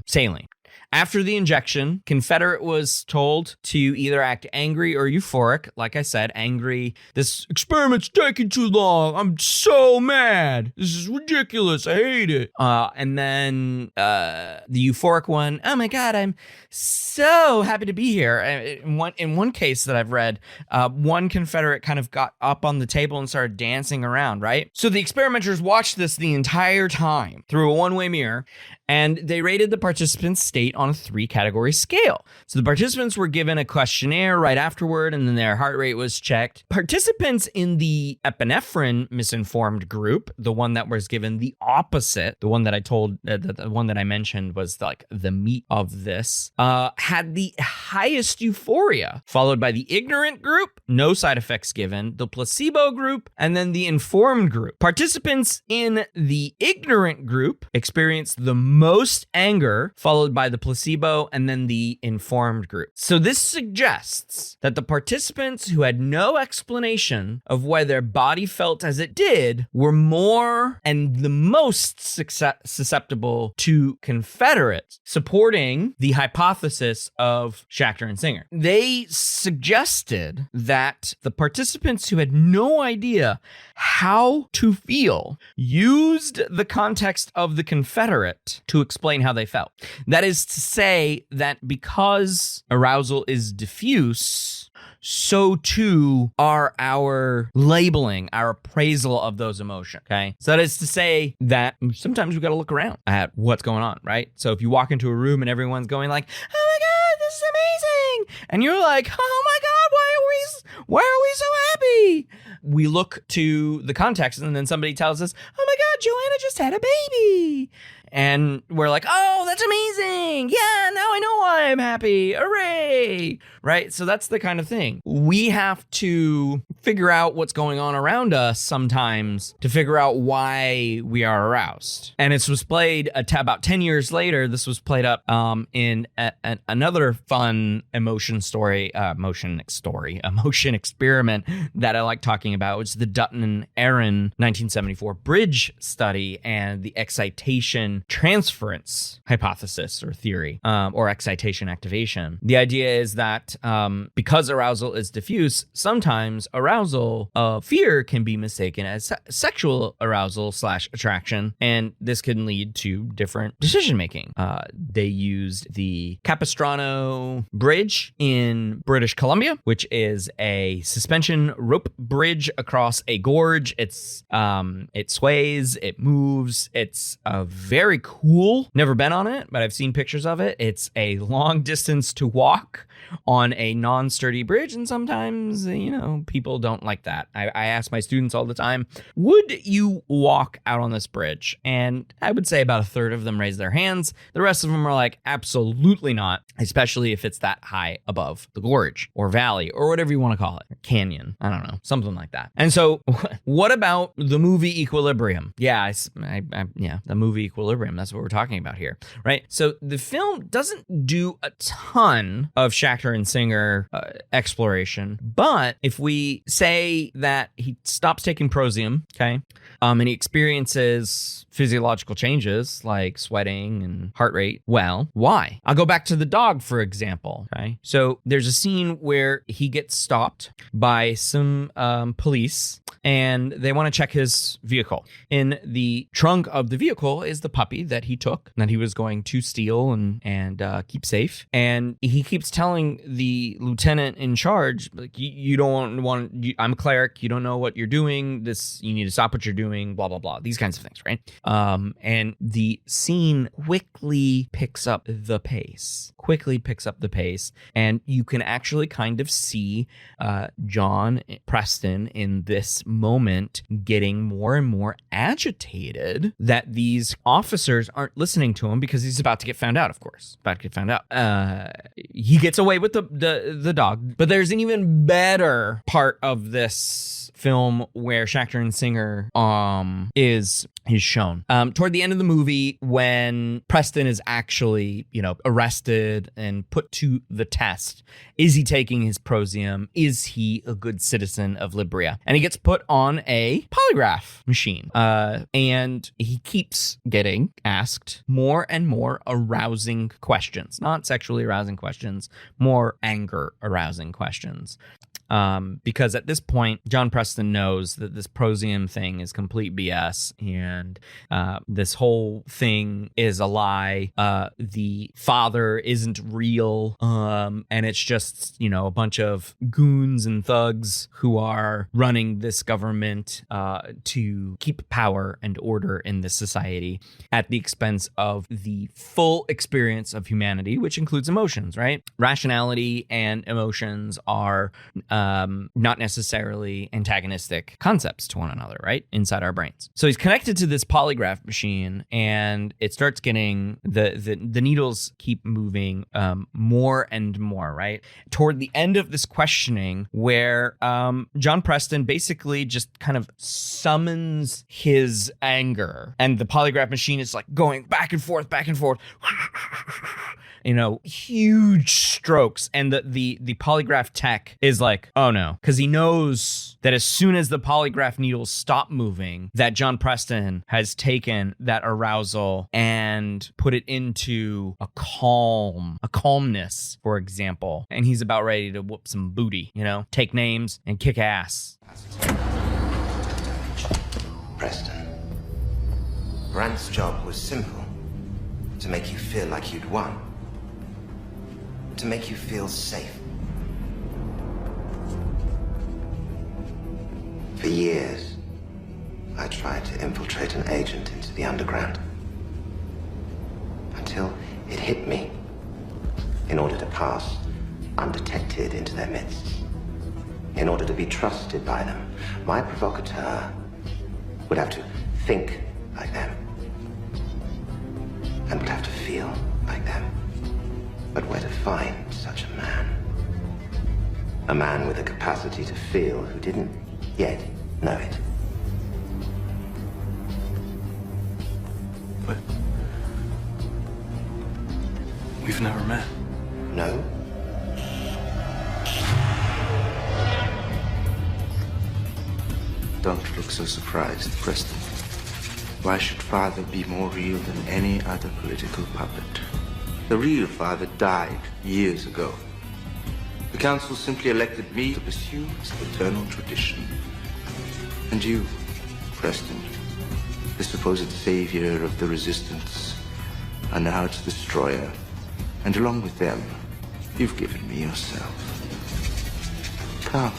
saline. After the injection, Confederate was told to either act angry or euphoric. Like I said, angry. This experiment's taking too long. I'm so mad. This is ridiculous. I hate it. And then the euphoric one, oh my God, I'm so happy to be here. In one case that I've read, one Confederate kind of got up on the table and started dancing around, right? So the experimenters watched this the entire time through a one-way mirror, and they rated the participants' state on a 3-category scale. So the participants were given a questionnaire right afterward, and then their heart rate was checked. Participants in the epinephrine misinformed group, the one that was given the opposite, the one that I told, the one that I mentioned was like the meat of this, had the highest euphoria, followed by the ignorant group, no side effects given, the placebo group, and then the informed group. Participants in the ignorant group experienced the most anger, followed by the placebo and then the informed group. So this suggests that the participants who had no explanation of why their body felt as it did were more and the most susceptible to Confederates, supporting the hypothesis of Schachter and Singer. They suggested that the participants who had no idea how to feel used the context of the Confederate to explain how they felt. That is to say that because arousal is diffuse, so too are our labeling, our appraisal of those emotions, okay? So that is to say that sometimes we got to look around at what's going on, right? So if you walk into a room and everyone's going like, oh my God, this is amazing, and you're like, oh my God, why are we so happy? We look to the context, and then somebody tells us, oh my God, Joanna just had a baby. And we're like, oh, that's amazing. Yeah, now I know why I'm happy. Hooray. Right? So that's the kind of thing. We have to figure out what's going on around us sometimes to figure out why we are aroused. And it was played about 10 years later. This was played up in another fun emotion experiment that I like talking about, which is the Dutton and Aaron 1974 bridge study and the excitation transference hypothesis or theory, or excitation activation. The idea is that because arousal is diffuse, sometimes arousal of fear can be mistaken as sexual arousal / attraction, and this can lead to different decision making. They used the Capistrano Bridge in British Columbia, which is a suspension rope bridge across a gorge. It sways, it moves. It's a very cool. Never been on it, but I've seen pictures of it. It's a long distance to walk on a non-sturdy bridge, and sometimes, people don't like that. I ask my students all the time, would you walk out on this bridge? And I would say about a third of them raise their hands. The rest of them are like, absolutely not, especially if it's that high above the gorge or valley or whatever you want to call it. Canyon. I don't know. Something like that. And so what about the movie Equilibrium? Yeah, the movie Equilibrium. That's what we're talking about here, right? So the film doesn't do a ton of Schachter and Singer exploration, but if we say that he stops taking Prozium, okay, and he experiences physiological changes like sweating and heart rate, well, why? I'll go back to the dog, for example, okay? So there's a scene where he gets stopped by some police, and they want to check his vehicle. In the trunk of the vehicle is the puppy that he took, that he was going to steal and keep safe. And he keeps telling the lieutenant in charge, like, you don't want, I'm a cleric, you don't know what you're doing, you need to stop what you're doing, blah, blah, blah, these kinds of things, right? And the scene quickly picks up the pace, and you can actually kind of see John Preston in this moment getting more and more agitated that these officers aren't listening to him because he's about to get found out, of course. He gets away with the dog, but there's an even better part of this film where Schachter and Singer is is shown. Toward the end of the movie, when Preston is actually, arrested and put to the test, is he taking his Prozium? Is he a good citizen of Libria? And he gets put on a polygraph machine. And he keeps getting asked more and more arousing questions, not sexually arousing questions, more anger arousing questions. Because at this point, John Preston knows that this Prozium thing is complete BS and this whole thing is a lie. The father isn't real, and it's just, a bunch of goons and thugs who are running this government to keep power and order in this society at the expense of the full experience of humanity, which includes emotions, right? Rationality and emotions are not necessarily antagonistic concepts to one another, right? Inside our brains. So he's connected to this polygraph machine, and it starts getting the needles keep moving more and more, right? Toward the end of this questioning, where John Preston basically just kind of summons his anger, and the polygraph machine is like going back and forth, huge strokes. And the polygraph tech is like, oh no, because he knows that as soon as the polygraph needles stop moving, that John Preston has taken that arousal and put it into a calmness, for example. And he's about ready to whoop some booty, take names and kick ass. Preston, Brandt's job was simple. To make you feel like you'd won. To make you feel safe. For years, I tried to infiltrate an agent into the underground. Until it hit me. In order to pass undetected into their midst. In order to be trusted by them, my provocateur would have to think like them. And would have to feel like them. But where to find such a man? A man with a capacity to feel who didn't yet know it. But we've never met. No? Don't look so surprised, Preston. Why should father be more real than any other political puppet? The real father died years ago. The council simply elected me to pursue its eternal tradition. And you, Preston, the supposed savior of the resistance, are now its destroyer. And along with them, you've given me yourself. Come.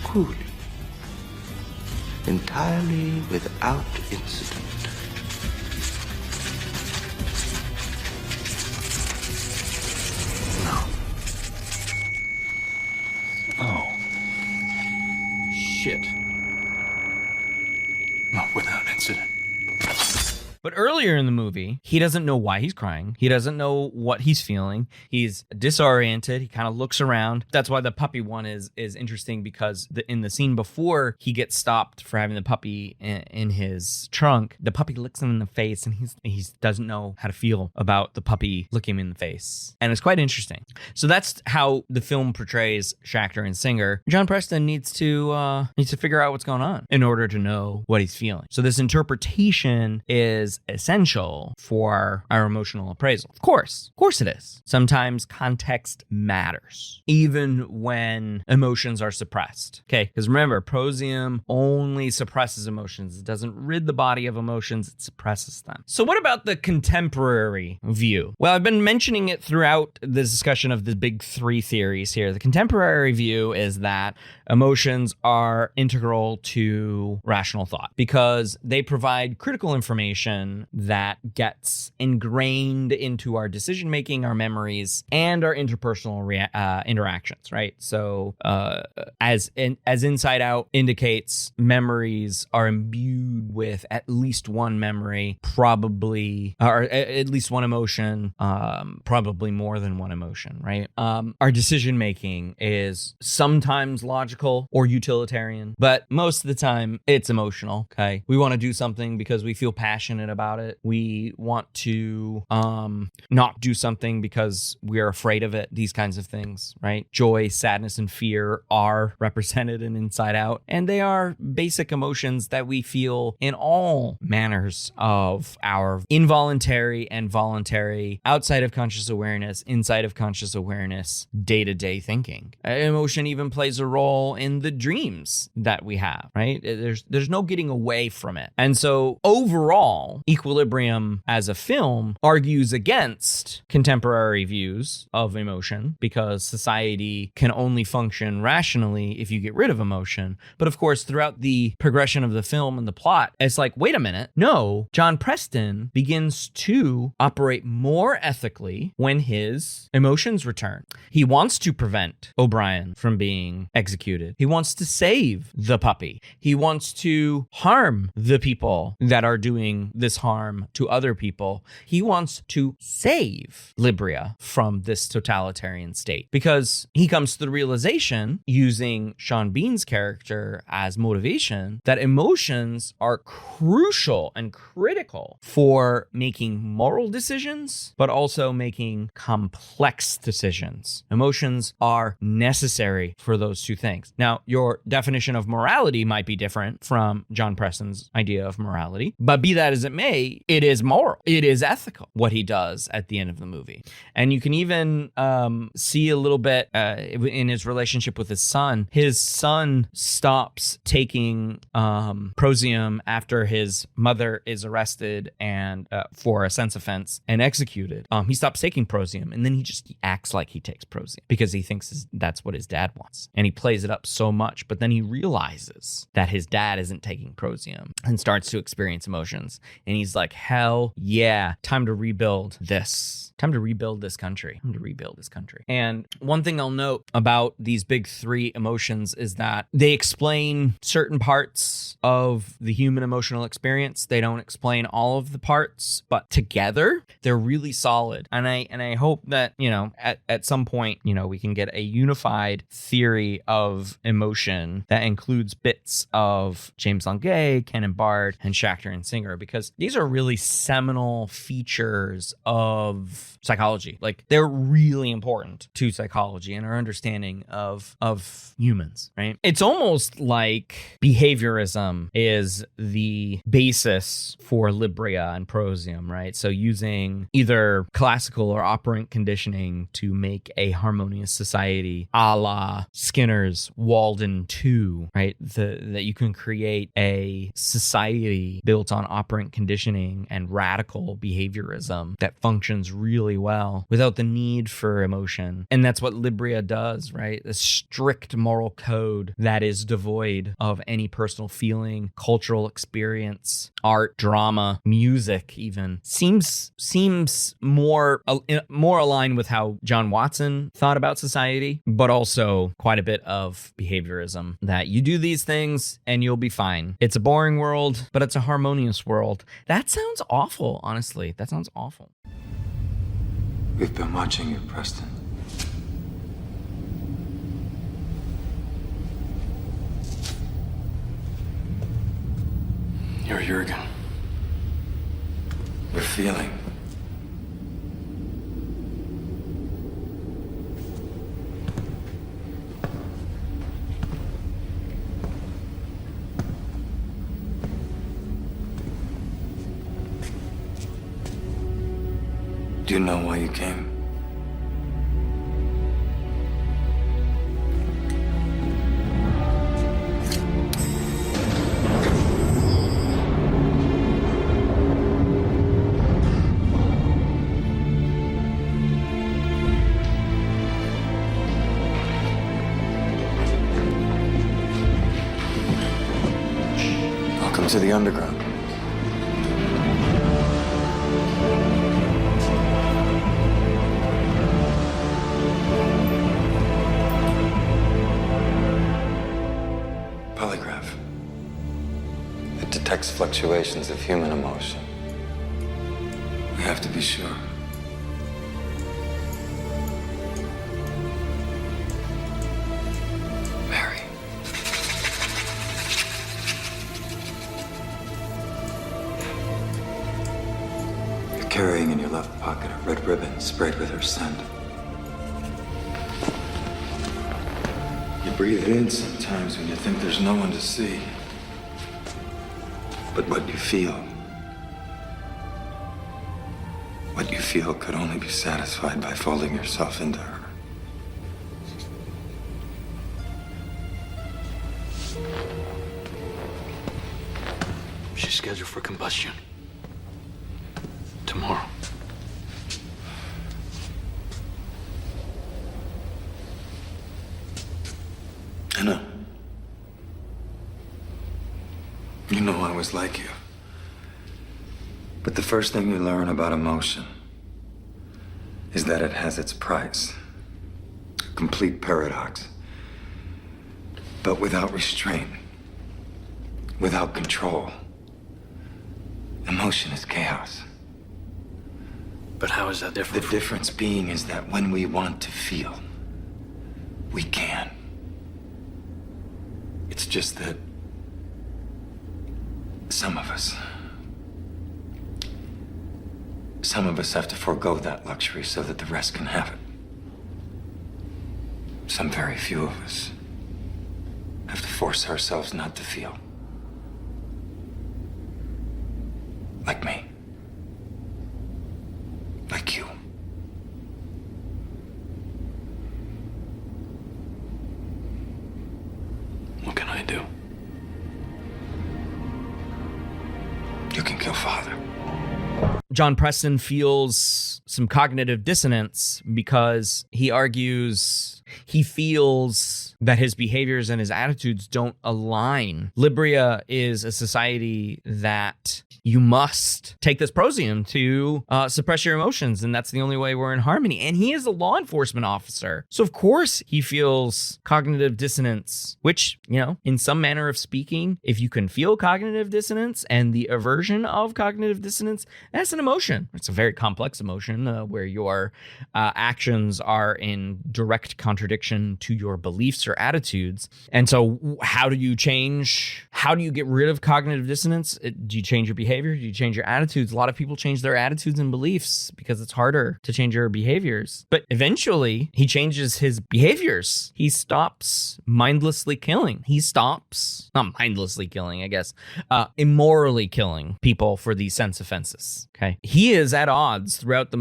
Coolly. Entirely without incident. No. Oh. Shit. Not without incident. But earlier in the movie, he doesn't know why he's crying. He doesn't know what he's feeling. He's disoriented. He kind of looks around. That's why the puppy one is interesting, because in the scene before he gets stopped for having the puppy in his trunk, the puppy looks him in the face, and he doesn't know how to feel about the puppy looking him in the face. And it's quite interesting. So that's how the film portrays Schachter and Singer. John Preston needs to figure out what's going on in order to know what he's feeling. So this interpretation is essential for our emotional appraisal. Of course it is. Sometimes context matters, even when emotions are suppressed. Okay, because remember, Prozium only suppresses emotions. It doesn't rid the body of emotions, it suppresses them. So what about the contemporary view? Well, I've been mentioning it throughout the discussion of the big three theories here. The contemporary view is that emotions are integral to rational thought because they provide critical information emotion that gets ingrained into our decision making, our memories, and our interpersonal interactions, right? So as Inside Out indicates, memories are imbued with at least one memory, probably, or at least one emotion, probably more than one emotion, right? Our decision making is sometimes logical or utilitarian, but most of the time it's emotional. Okay, we want to do something because we feel passionate about it. We want to not do something because we're afraid of it. These kinds of things, right? Joy, sadness, and fear are represented in Inside Out, and they are basic emotions that we feel in all manners of our involuntary and voluntary, outside of conscious awareness, inside of conscious awareness, day-to-day thinking. Emotion even plays a role in the dreams that we have, right? There's no getting away from it. And so overall, Equilibrium as a film argues against contemporary views of emotion because society can only function rationally if you get rid of emotion. But of course, throughout the progression of the film and the plot, it's like, wait a minute. No, John Preston begins to operate more ethically when his emotions return. He wants to prevent O'Brien from being executed. He wants to save the puppy. He wants to harm the people that are doing this harm to other people. He wants to save Libria from this totalitarian state because he comes to the realization, using Sean Bean's character as motivation, that emotions are crucial and critical for making moral decisions, but also making complex decisions. Emotions are necessary for those two things. Now, your definition of morality might be different from John Preston's idea of morality, but be that as it may, it is moral. It is ethical, what he does at the end of the movie. And you can even see a little bit in his relationship with his son. His son stops taking Prozium after his mother is arrested and for a sense offense and executed. He stops taking Prozium, and then he acts like he takes Prozium because he thinks that's what his dad wants. And he plays it up so much, but then he realizes that his dad isn't taking Prozium and starts to experience emotions. And he's like, hell yeah, time to rebuild this. Time to rebuild this country. Time to rebuild this country. And one thing I'll note about these big three emotions is that they explain certain parts of the human emotional experience. They don't explain all of the parts, but together they're really solid. And I hope that, at some point, we can get a unified theory of emotion that includes bits of James Langay, Ken Bard, and Schachter and Singer, because these are really seminal features of psychology. Like, they're really important to psychology and our understanding of humans, right? It's almost like behaviorism is the basis for Libria and Prozium, right? So using either classical or operant conditioning to make a harmonious society, a la Skinner's Walden 2, right? That you can create a society built on operant conditioning and radical behaviorism that functions really well without the need for emotion. And that's what Libria does, right? A strict moral code that is devoid of any personal feeling, cultural experience, art, drama, music even. Seems more aligned with how John Watson thought about society, but also quite a bit of behaviorism, that you do these things and you'll be fine. It's a boring world, but it's a harmonious world. That sounds awful, honestly. That sounds awful. We've been watching you, Preston. You're Jurgen. We're feeling. Do you know why you came? Welcome to the underground. detects fluctuations of human emotion. We have to be sure. Mary. You're carrying in your left pocket a red ribbon sprayed with her scent. You breathe it in sometimes when you think there's no one to see. But what you feel could only be satisfied by folding yourself into her. She's scheduled for combustion. Tomorrow. I know. You know I was like you. But the first thing you learn about emotion is that it has its price. A complete paradox. But without restraint, without control, emotion is chaos. But how is that different? The difference being is that when we want to feel, we can. It's just that some of us have to forego that luxury so that the rest can have it. Some very few of us have to force ourselves not to feel. Like me. Like you. What can I do? You can kill Father. John Preston feels some cognitive dissonance because he argues he feels that his behaviors and his attitudes don't align. Libria is a society that you must take this Prozium to suppress your emotions, and that's the only way we're in harmony. And he is a law enforcement officer. So of course he feels cognitive dissonance, which, you know, in some manner of speaking, if you can feel cognitive dissonance and the aversion of cognitive dissonance, that's an emotion. It's a very complex emotion where your actions are in direct contradiction to your beliefs or attitudes. And so how do you get rid of cognitive dissonance? Do you change your behavior? Do you change your attitudes? A lot of people change their attitudes and beliefs because it's harder to change your behaviors. But eventually he changes his behaviors. He stops mindlessly killing. He stops, not mindlessly killing, I guess, immorally killing people for these sense offenses. Okay. He is at odds throughout the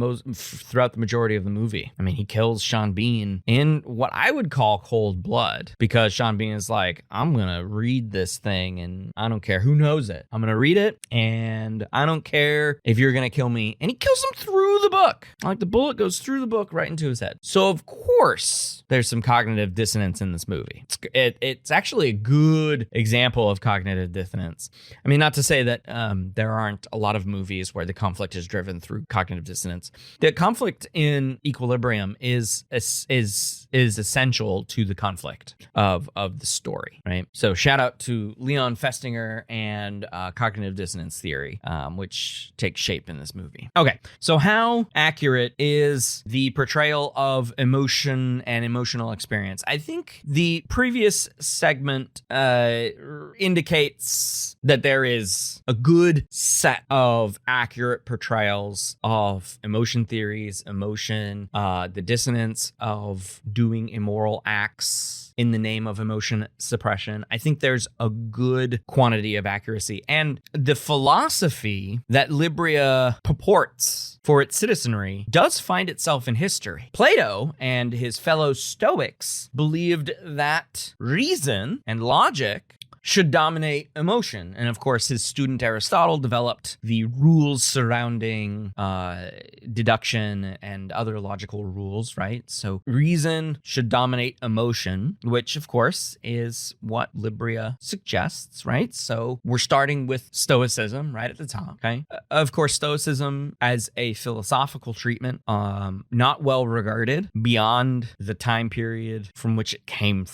majority of the movie. I mean, he kills Sean Bean in what I would call cold blood because Sean Bean is like, I'm going to read this thing and I don't care who knows it. I'm going to read it and I don't care if you're going to kill me. And he kills him through the book. Like the bullet goes through the book right into his head. So of course there's some cognitive dissonance in this movie. It's actually a good example of cognitive dissonance. I mean, not to say that there aren't a lot of movies where the conflict is driven through cognitive dissonance. The conflict in Equilibrium is essential to the conflict of the story, right? So shout out to Leon Festinger and cognitive dissonance theory, which takes shape in this movie. Okay, so how accurate is the portrayal of emotion and emotional experience? I think the previous segment indicates that there is a good set of accurate portrayals of emotion theories, emotion, the dissonance of doing immoral acts in the name of emotion suppression. I think there's a good quantity of accuracy. And the philosophy that Libria purports for its citizenry does find itself in history. Plato and his fellow Stoics believed that reason and logic should dominate emotion. And of course, his student Aristotle developed the rules surrounding deduction and other logical rules, right? So reason should dominate emotion, which of course is what Libria suggests, right? So we're starting with Stoicism right at the top, okay? Of course, Stoicism as a philosophical treatment, not well regarded beyond the time period from which it came,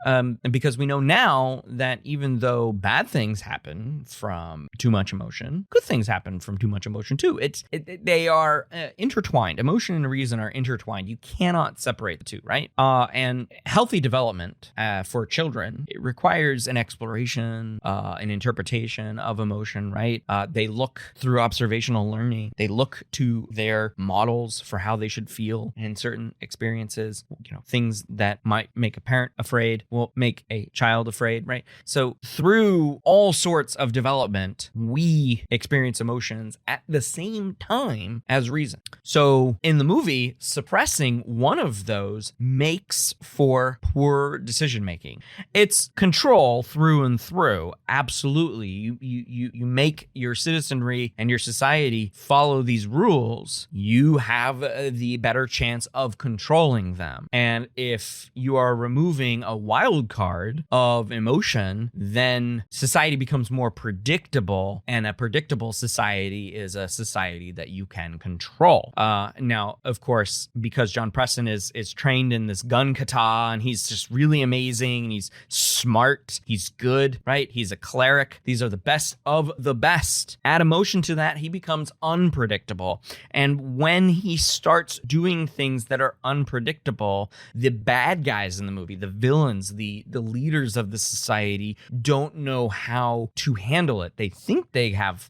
and because we know now now that even though bad things happen from too much emotion, good things happen from too much emotion too. They are intertwined. Emotion and reason are intertwined. You cannot separate the two, right? And healthy development for children, it requires an exploration, an interpretation of emotion, right? They look through observational learning. They look to their models for how they should feel in certain experiences. Things that might make a parent afraid will make a child afraid, right? So through all sorts of development, we experience emotions at the same time as reason. So in the movie, suppressing one of those makes for poor decision making. It's control through and through. Absolutely. You make your citizenry and your society follow these rules. You have the better chance of controlling them. And if you are removing a wild card of emotion, then society becomes more predictable, and a predictable society is a society that you can control. Now, of course, because John Preston is trained in this gun kata, and he's just really amazing, and he's smart, he's good, right? He's a cleric. These are the best of the best. Add emotion to that, he becomes unpredictable. And when he starts doing things that are unpredictable, the bad guys in the movie, the villains, the leaders of the society don't know how to handle it. They think they have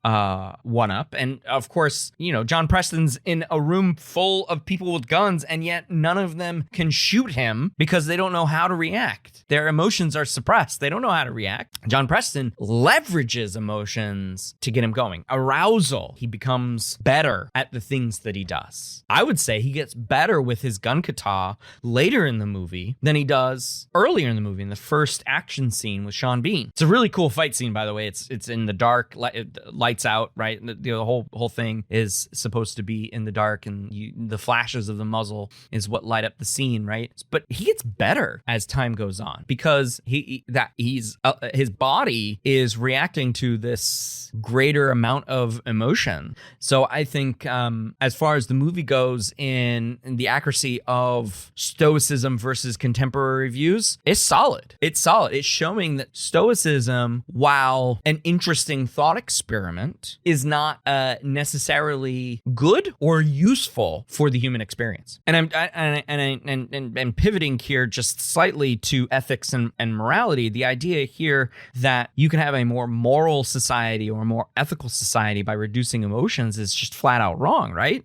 one up. And of course, John Preston's in a room full of people with guns, and yet none of them can shoot him because they don't know how to react. Their emotions are suppressed. They don't know how to react. John Preston leverages emotions to get him going. Arousal. He becomes better at the things that he does. I would say he gets better with his gun kata later in the movie than he does earlier in the movie, in the first action scene with Sean Bean. It's a really cool fight scene, by the way. It's in the dark, lights out, right? The whole thing is supposed to be in the dark, and the flashes of the muzzle is what light up the scene, right? But he gets better as time goes on because his body is reacting to this greater amount of emotion. So I think as far as the movie goes in the accuracy of Stoicism versus contemporary views, it's solid. It's solid. It's showing that Stoicism, while an interesting thought experiment, is not necessarily good or useful for the human experience. And I'm pivoting here just slightly to ethics and morality. The idea here that you can have a more moral society or a more ethical society by reducing emotions is just flat out wrong, right?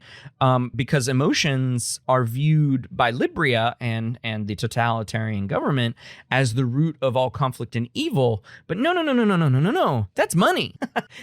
Because emotions are viewed by Libria and the totalitarian government as the root of all conflict and evil. But no. That's money.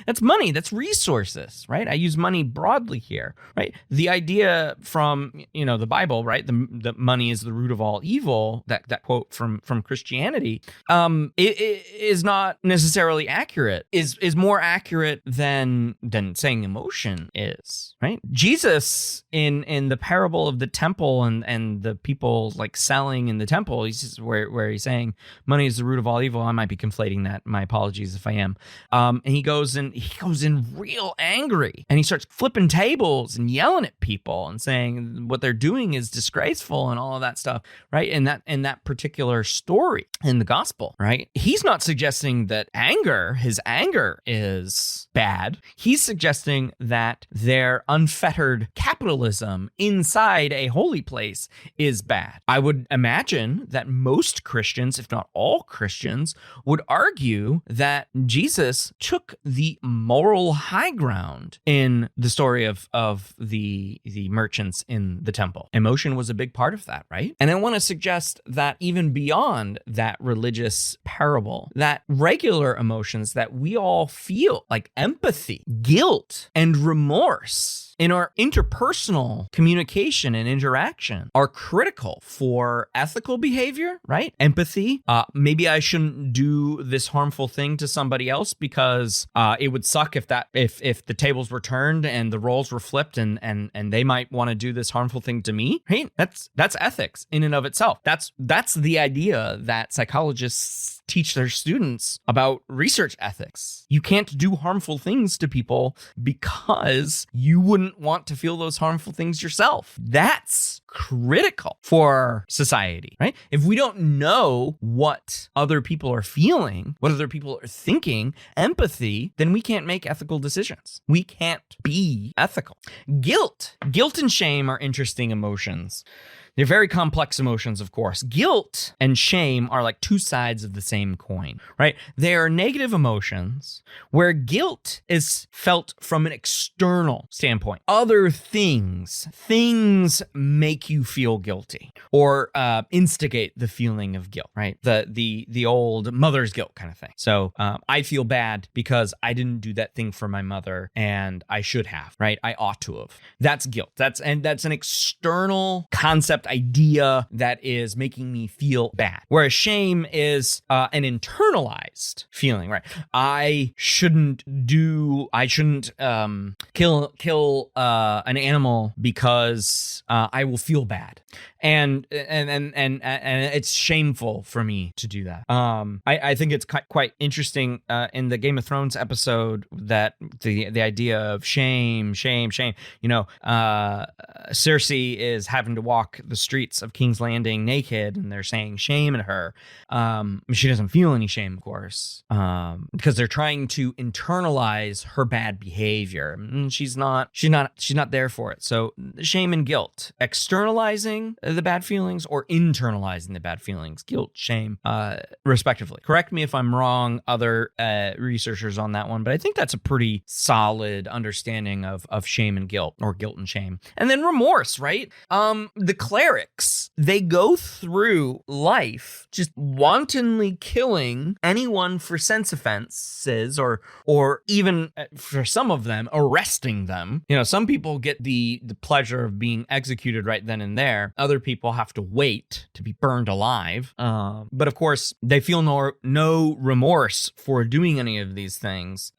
That's money. That's resources, right? I use money broadly here, right? The idea from, the Bible, right? The money is the root of all evil, that quote from Christianity, it is not necessarily accurate, is more accurate than saying emotion is, right? Jesus in the parable of the temple and the people like selling in the temple, he's where he's saying money is the root of all evil. I might be conflating that. My apologies if I am. And he goes in real angry, and he starts flipping tables and yelling at people and saying what they're doing is disgraceful and all of that stuff, right? In that particular story in the gospel, right? He's not suggesting that his anger is bad. He's suggesting that their unfettered capitalism inside a holy place is bad. I would imagine that most Christians, if not all Christians, would argue that Jesus took the moral high ground in the story of the merchants in the temple. Emotion was a big part of that, right? And I want to suggest that even beyond that religious parable, that regular emotions that we all feel, like empathy, guilt, and remorse, in our interpersonal communication and interaction are critical for ethical behavior, right? Empathy. Maybe I shouldn't do this harmful thing to somebody else because it would suck if the tables were turned and the roles were flipped and they might want to do this harmful thing to me, right? That's ethics in and of itself. That's the idea that psychologists teach their students about research ethics. You can't do harmful things to people because you wouldn't want to feel those harmful things yourself. That's critical for society, right? If we don't know what other people are feeling, what other people are thinking, empathy, then we can't make ethical decisions. We can't be ethical. Guilt and shame are interesting emotions. They're very complex emotions, of course. Guilt and shame are like two sides of the same coin, right? They are negative emotions where guilt is felt from an external standpoint. Other things make you feel guilty or instigate the feeling of guilt, right? The old mother's guilt kind of thing. So I feel bad because I didn't do that thing for my mother and I should have, right? I ought to have. That's guilt. That's an external concept, idea that is making me feel bad. Whereas shame is an internalized feeling, right? I shouldn't kill an animal because I will feel bad. And it's shameful for me to do that. I think it's quite interesting in the Game of Thrones episode that the idea of shame. You know, Cersei is having to walk the streets of King's Landing naked, and they're saying shame at her. She doesn't feel any shame, of course, because they're trying to internalize her bad behavior. And she's not there for it. So shame and guilt, externalizing the bad feelings or internalizing the bad feelings, guilt, shame, respectively. Correct me if I'm wrong, other researchers on that one, but I think that's a pretty solid understanding of shame and guilt, or guilt and shame. And then remorse, right? The clerics, they go through life just wantonly killing anyone for sense offenses, or even for some of them arresting them. You know, some people get the pleasure of being executed right then and there. Other people have to wait to be burned alive. But of course, they feel no remorse for doing any of these things.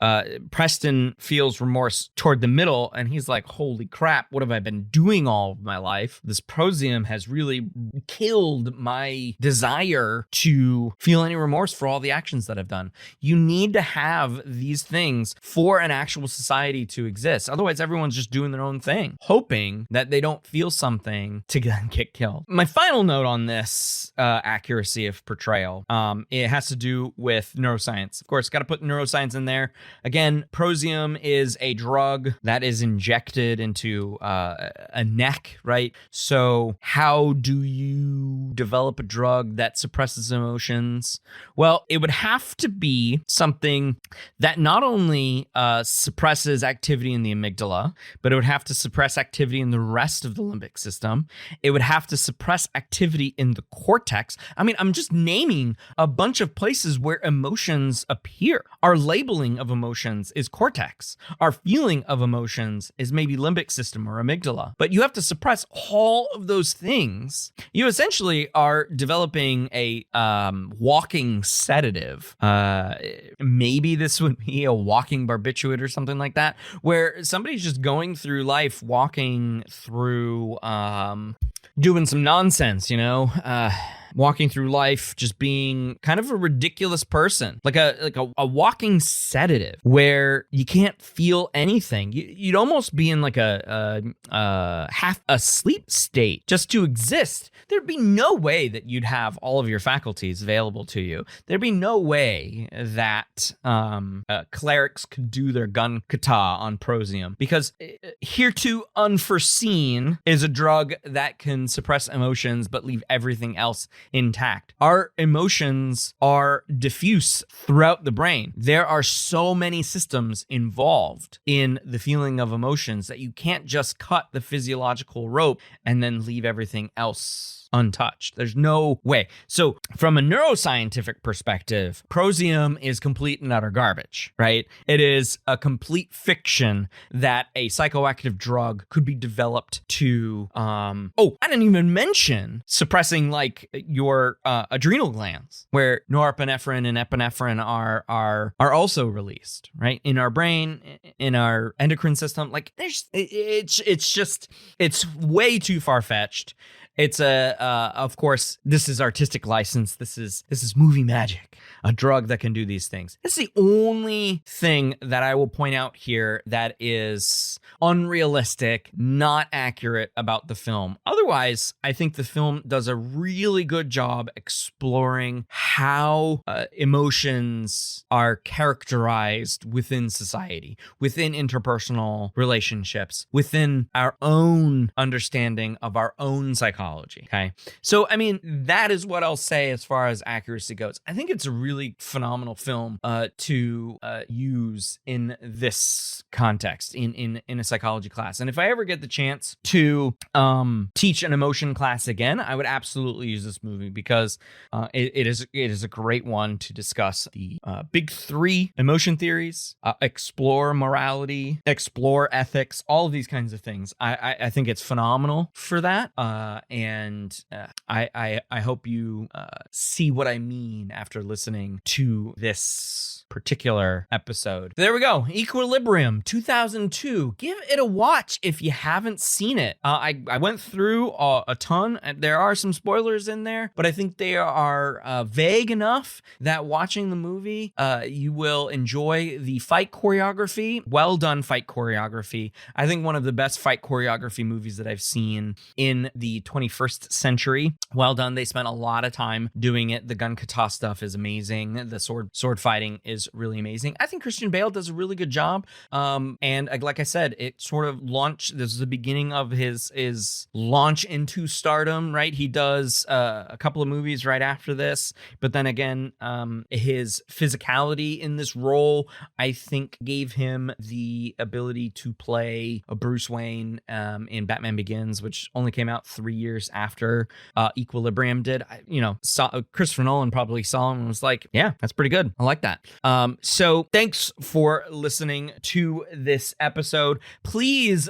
Preston feels remorse toward the middle, and he's like, holy crap, what have I been doing all of my life? This Prozium has really killed my desire to feel any remorse for all the actions that I've done. You need to have these things for an actual society to exist. Otherwise, everyone's just doing their own thing, hoping that they don't feel something to get killed. My final note on this accuracy of portrayal, it has to do with neuroscience. Of course, got to put neuroscience in there. Again, Prozium is a drug that is injected into a neck, right? So how do you develop a drug that suppresses emotions? Well, it would have to be something that not only suppresses activity in the amygdala, but it would have to suppress activity in the rest of the limbic system. It would have to suppress activity in the cortex. I mean, I'm just naming a bunch of places where emotions appear. Our labeling of emotions is cortex. Our feeling of emotions is maybe limbic system or amygdala. But you have to suppress all of those things. You essentially are developing a walking sedative. Maybe this would be a walking barbiturate or something like that, where somebody's just going through life, walking through doing some nonsense, you know, walking through life just being kind of a ridiculous person, like a walking sedative where you can't feel anything. You'd almost be in like a half asleep state just to exist. There'd be no way that you'd have all of your faculties available to you. There'd be no way that clerics could do their gun kata on Prozium, because hereto unforeseen is a drug that can suppress emotions but leave everything else intact. Our emotions are diffuse throughout the brain. There are so many systems involved in the feeling of emotions that you can't just cut the physiological rope and then leave everything else untouched. There's no way. So from a neuroscientific perspective, Prozium is complete and utter garbage, right? It is a complete fiction that a psychoactive drug could be developed to, I didn't even mention suppressing like your adrenal glands, where norepinephrine and epinephrine are also released, right? In our brain, in our endocrine system. Like it's way too far-fetched. It's of course, this is artistic license. This is movie magic, a drug that can do these things. It's the only thing that I will point out here that is unrealistic, not accurate about the film. Otherwise, I think the film does a really good job exploring how emotions are characterized within society, within interpersonal relationships, within our own understanding of our own psychology. Okay. So, I mean, that is what I'll say as far as accuracy goes. I think it's a really phenomenal film to use in this context, in a psychology class. And if I ever get the chance to teach an emotion class again, I would absolutely use this movie because it is a great one to discuss the big three emotion theories, explore morality, explore ethics, all of these kinds of things. I think it's phenomenal for that. And I hope you see what I mean after listening to this particular episode. There we go. Equilibrium 2002. Give it a watch if you haven't seen it. I went through a ton. There are some spoilers in there, but I think they are vague enough that watching the movie, you will enjoy the fight choreography. Well done fight choreography. I think one of the best fight choreography movies that I've seen in the 21st century. Well done. They spent a lot of time doing it. The gun kata stuff is amazing. The sword fighting is really amazing. I think Christian Bale does a really good job. And like I said, it sort of launched. This is the beginning of his launch into stardom, right? He does a couple of movies right after this, but then again, his physicality in this role, I think, gave him the ability to play a Bruce Wayne in Batman Begins, which only came out 3 years after Equilibrium did. Christopher Nolan probably saw him and was like, yeah, that's pretty good. I like that. So thanks for listening to this episode. Please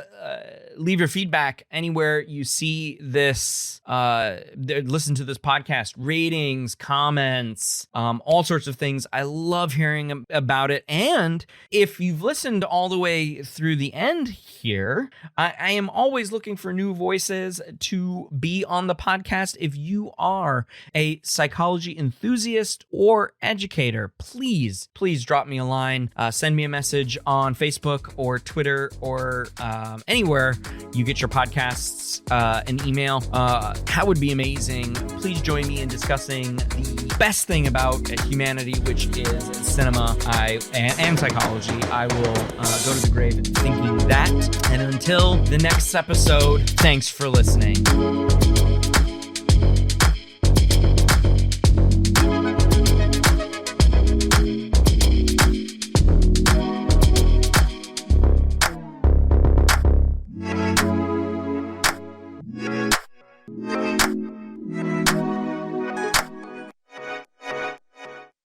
leave your feedback anywhere you see this, listen to this podcast, ratings, comments, all sorts of things. I love hearing about it. And if you've listened all the way through the end here, I am always looking for new voices to be on the podcast. If you are a psychology enthusiast or educator, please drop me a line, send me a message on Facebook or Twitter or anywhere you get your podcasts, an email. That would be amazing. Please join me in discussing the best thing about humanity, which is cinema and psychology. I will go to the grave thinking that. And until the next episode, thanks for listening.